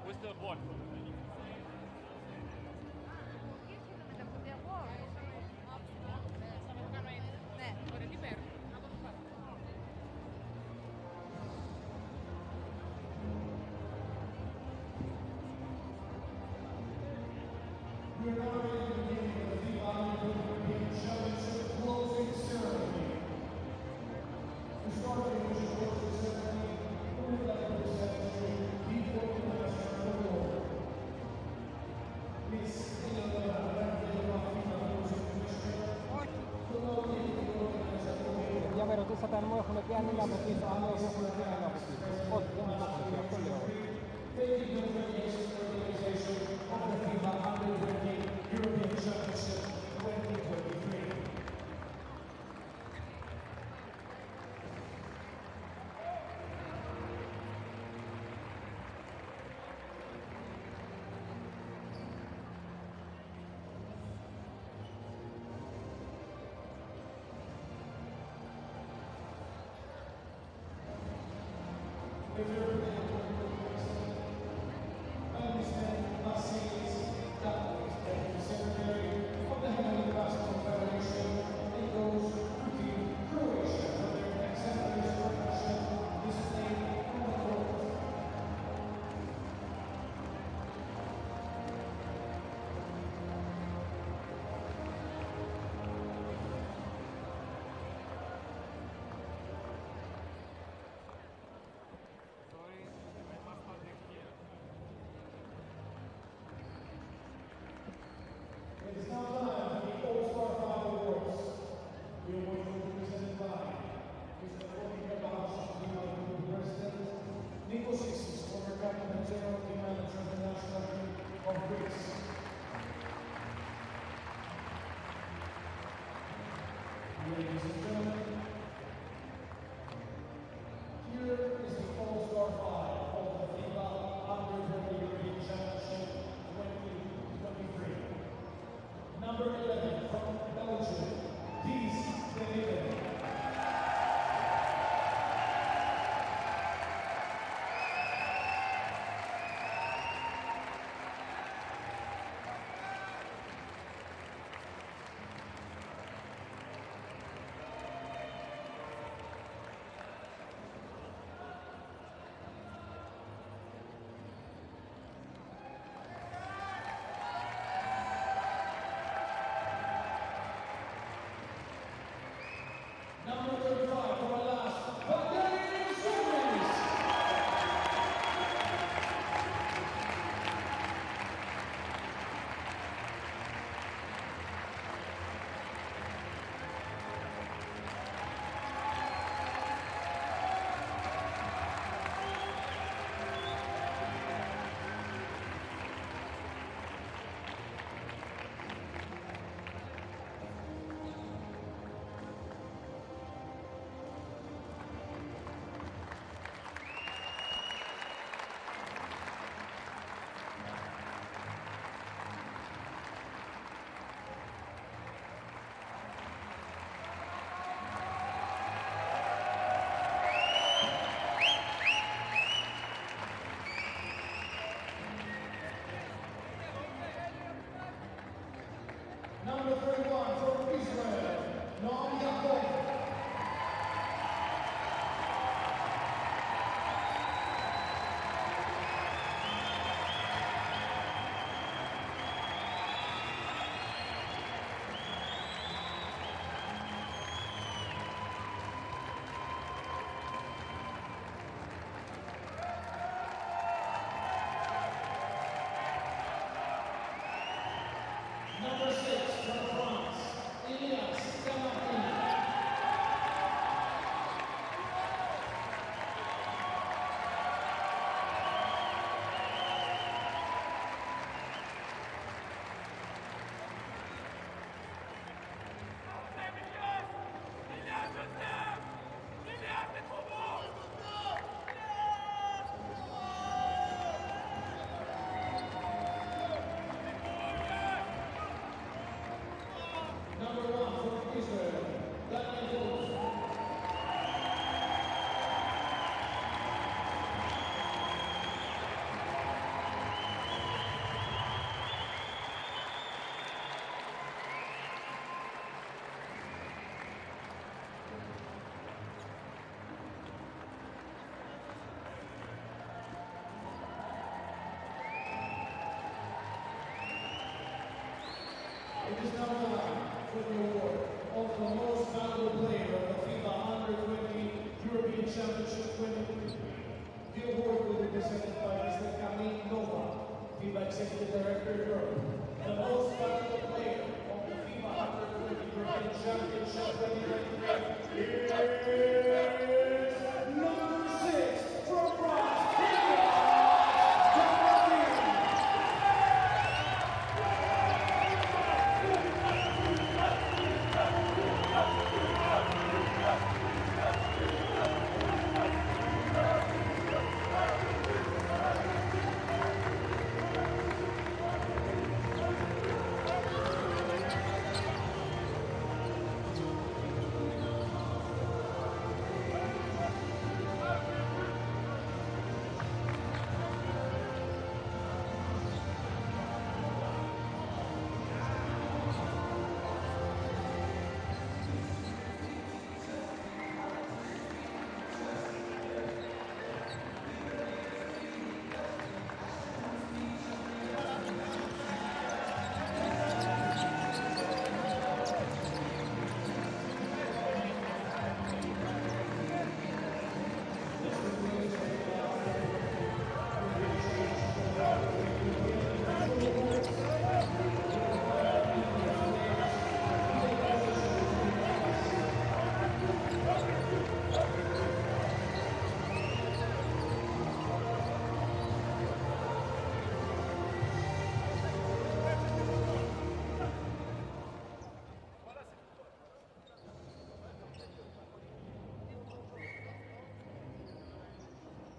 Questo è buono. We are now ready to begin the FIBA U20 European Championship closing ceremony. To start the official closing ceremony, we would like to present you the organizer of the award. Miss Eleonora Randeva, FIBA Closing Commissioner, the laureate of the organizer of the award. Ja verotusta tämän muodolle pieni lämpökiisa, on myös muodolle pieni lämpökiisa. Otti muodolle pieni lämpökiisa. Thank you for the organization of the FIBA U20 European Championship 2023. If you're Secretary of the Heavenly Basketball Federation, it goes to Team Croatia for their exemplary profession displayed on the court. It is now time for the All-Star 5 Awards. We are going to be presented by Mr. Jorge Caballo, the President, Nikos Issis, former Captain and General Team Manager of the National Team of Greece. Ladies and gentlemen, here is the All-Star 5 of the FIBA U20 European Championship 2023. Number 11 from Belgium, Dies de Leven. Number 35 for our last, Bulgarian Swimmers. presented by Mr. Camille Nova, FIBA Executive Director Europe. The most valuable player of the FIBA U20 European Championship 2023 is number 6 from France.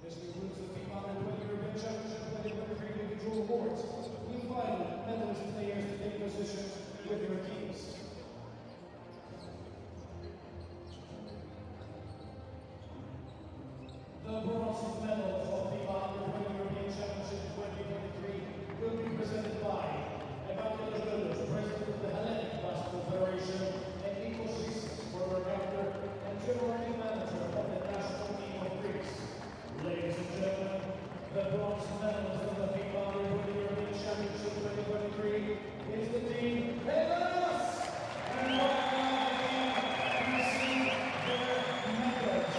This concludes the FIBA U20 European Championship 2023 individual awards. We invite medalist players to take positions with your teams. The bronze medals of FIBA U20 European Championship 2023 will be presented by Evangelos, President of the Hellenic Basketball Federation, and Nikos, former captain and general team manager of the national team of Greece. Ladies and gentlemen, the bronze medalist of the FIBA U20 European Championship 2023 is the team Hellas! And right now the team receive their medals.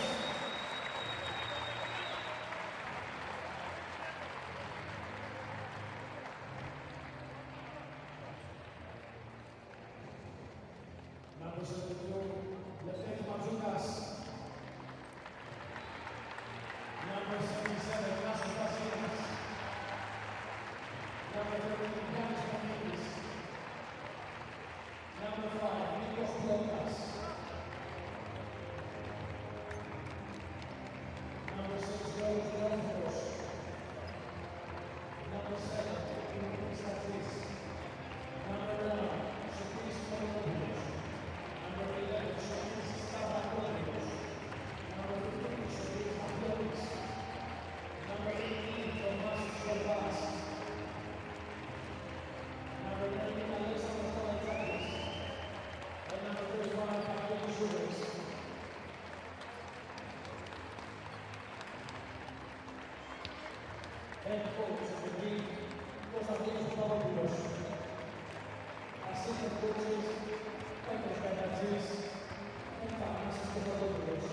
Number 72, Lieutenant Mazukas. Number 77, National Basilis. Number 13, Yanis Panikis. Number 5, Nikos Blokas. Number 6, Rose Ronfors. Number 7, Timothy Statis. Number 9, Sofis Monomopoulos. Number 11, Sofis Stavrakopoulos. Number 15, Sofis Mafiolis. Number 18, Tomas Slovas. Number 19, Alexander Kolatakis. And number 35, Pavlos Juris. Head coach of the league, Konstantinos Papadopoulos. Assistant coaches, Petros Kanatzis and Thanasis Papadopoulos.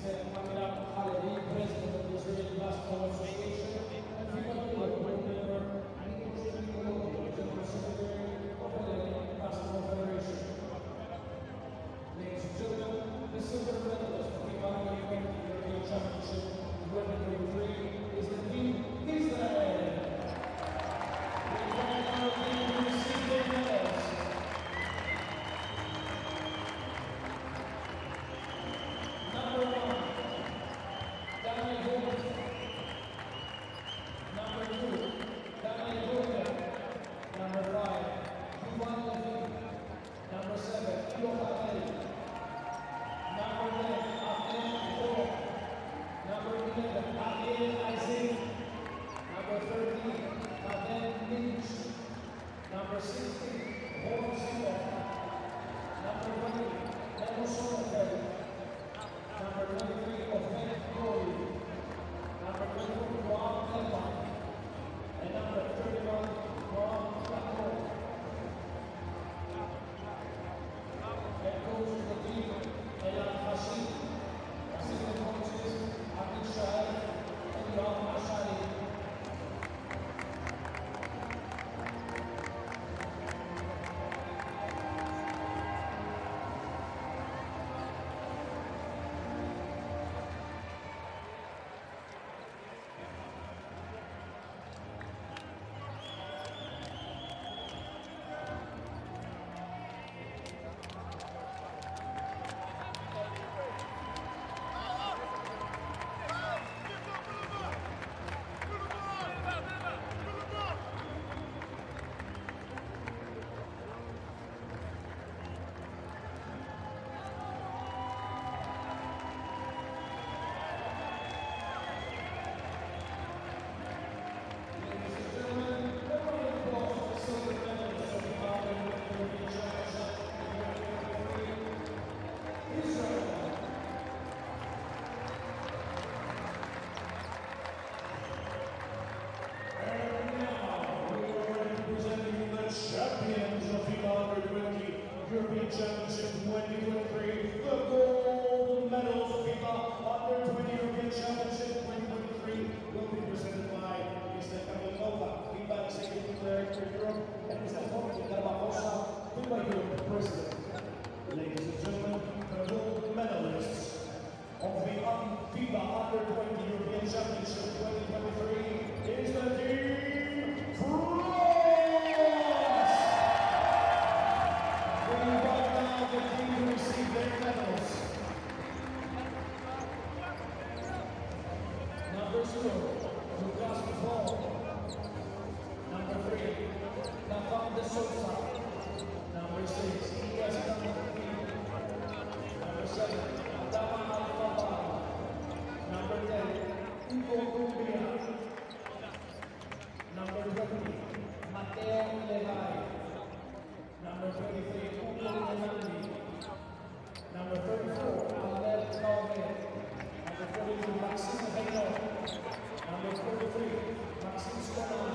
Mr. Hamilton Halevi, President of the Israeli Basketball Association, and FIBA board member and General Secretary of the Hellenic Basketball Federation. Ladies and gentlemen, the silver medalist of FIBA U20 European Championship 2023 is the team Israel. We invite our team to receive their medals. Number 1, Daniel Holt. Number 2, Daniel Holt. Number 5, Yuval Levy. Number 7, Ilo Patel. Number 10, Ahmed Foro. Number 11, Ariel Isaac. Number 13, Pavel Lynch. Number 16, Paul Silva. Number 20, Memo Sonnenfeld. Number 23, Ophel Corey. Number 24, Rob Elman. And number 31, Rob Plateau. Head coach of the team, Elad Hashim. Assistant coaches, Amit Shael and Yoav Mashari. Champions of FIBA U20 European Championship 2023, the gold medals of FIBA U20 European Championship 2023 will be presented by Mr. Camille Nova, FIBA Executive Director Europe, and Mr. Jorge Carvajosa, FIBA Europe President. Ladies and gentlemen, the gold medalists of the FIBA U20 European Championship 2023 is the team France! We invite now the team to receive their medals. Number 0, Lucas Buffon. Number 3, Nathan de Souza. Number 6, Elias Kamaki. Number 7, Adama Al-Fabara. Number 10, Hugo Rubia. Number 20, Mateo Levay. Number 23, Hugo Renaldi. Number 34, Albert Laume. Number 42, Maxime Renaud. Number 43, Maxime Scola.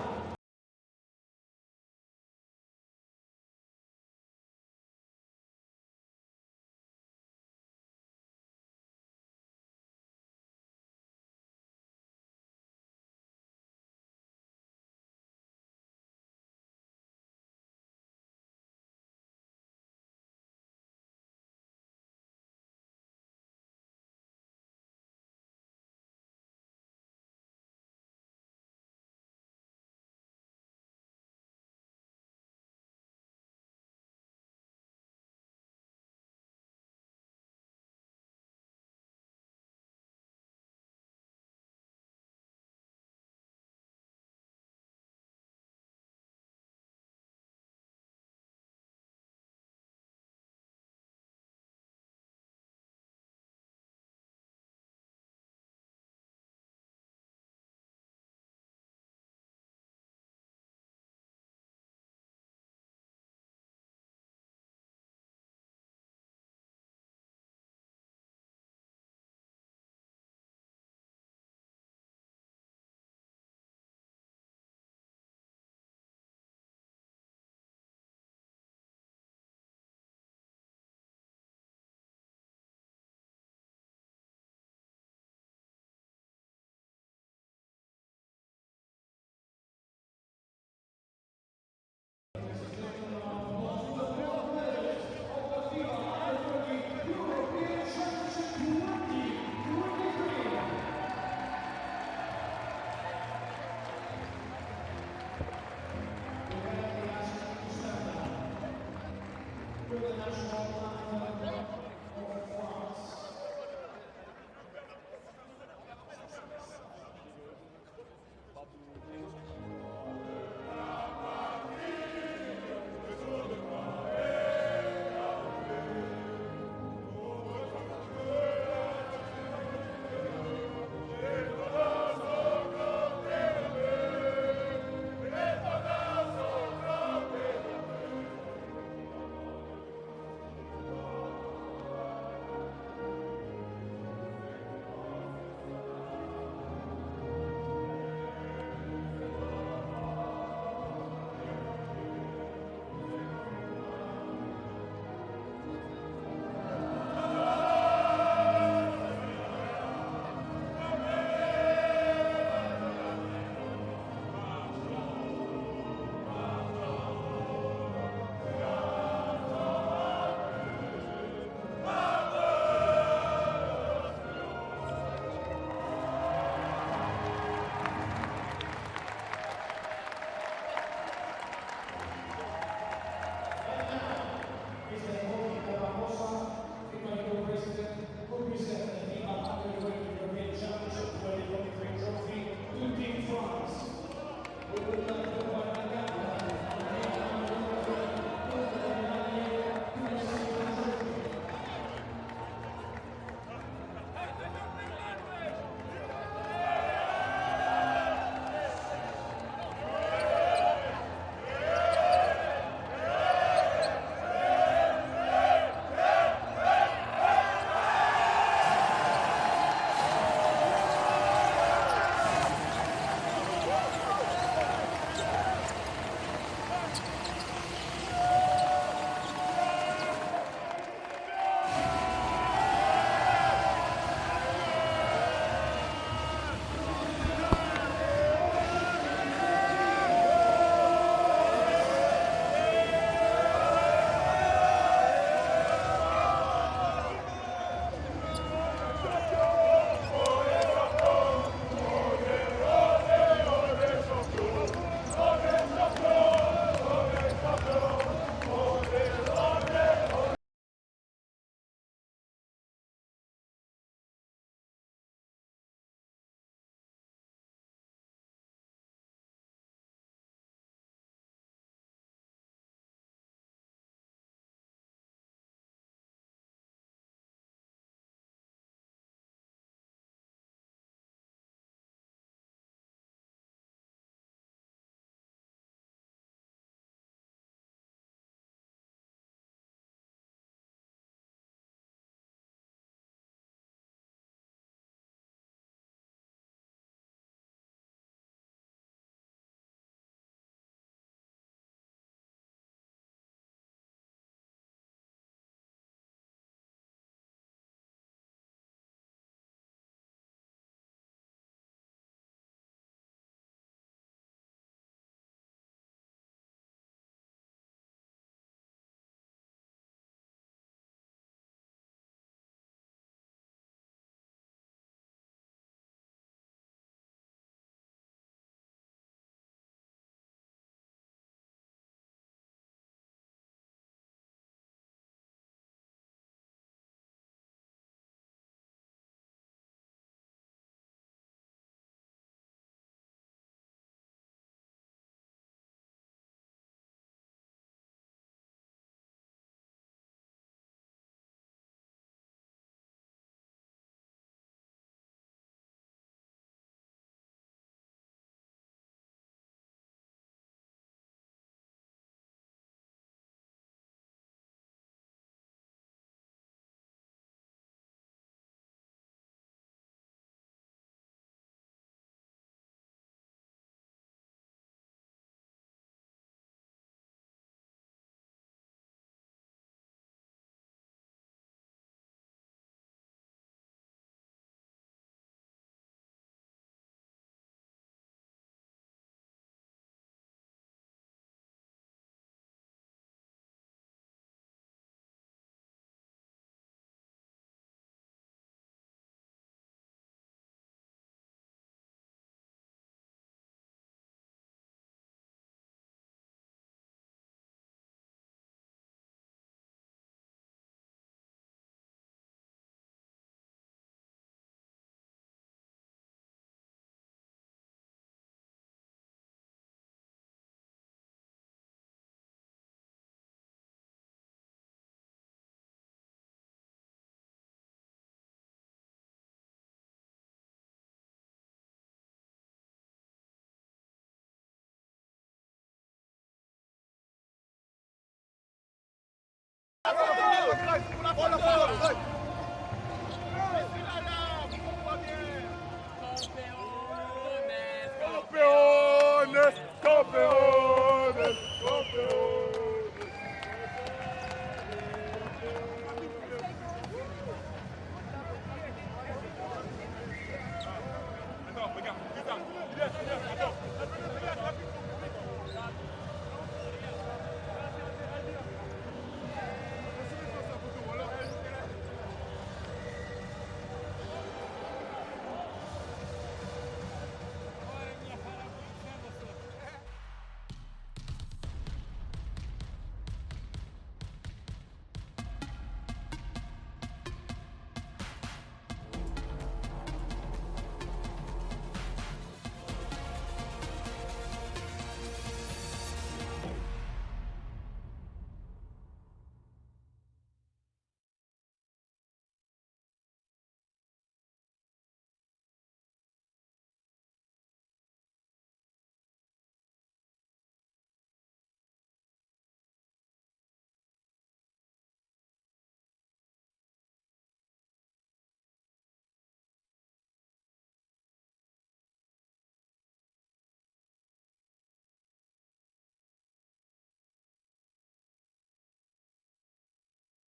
forward. Bola forward.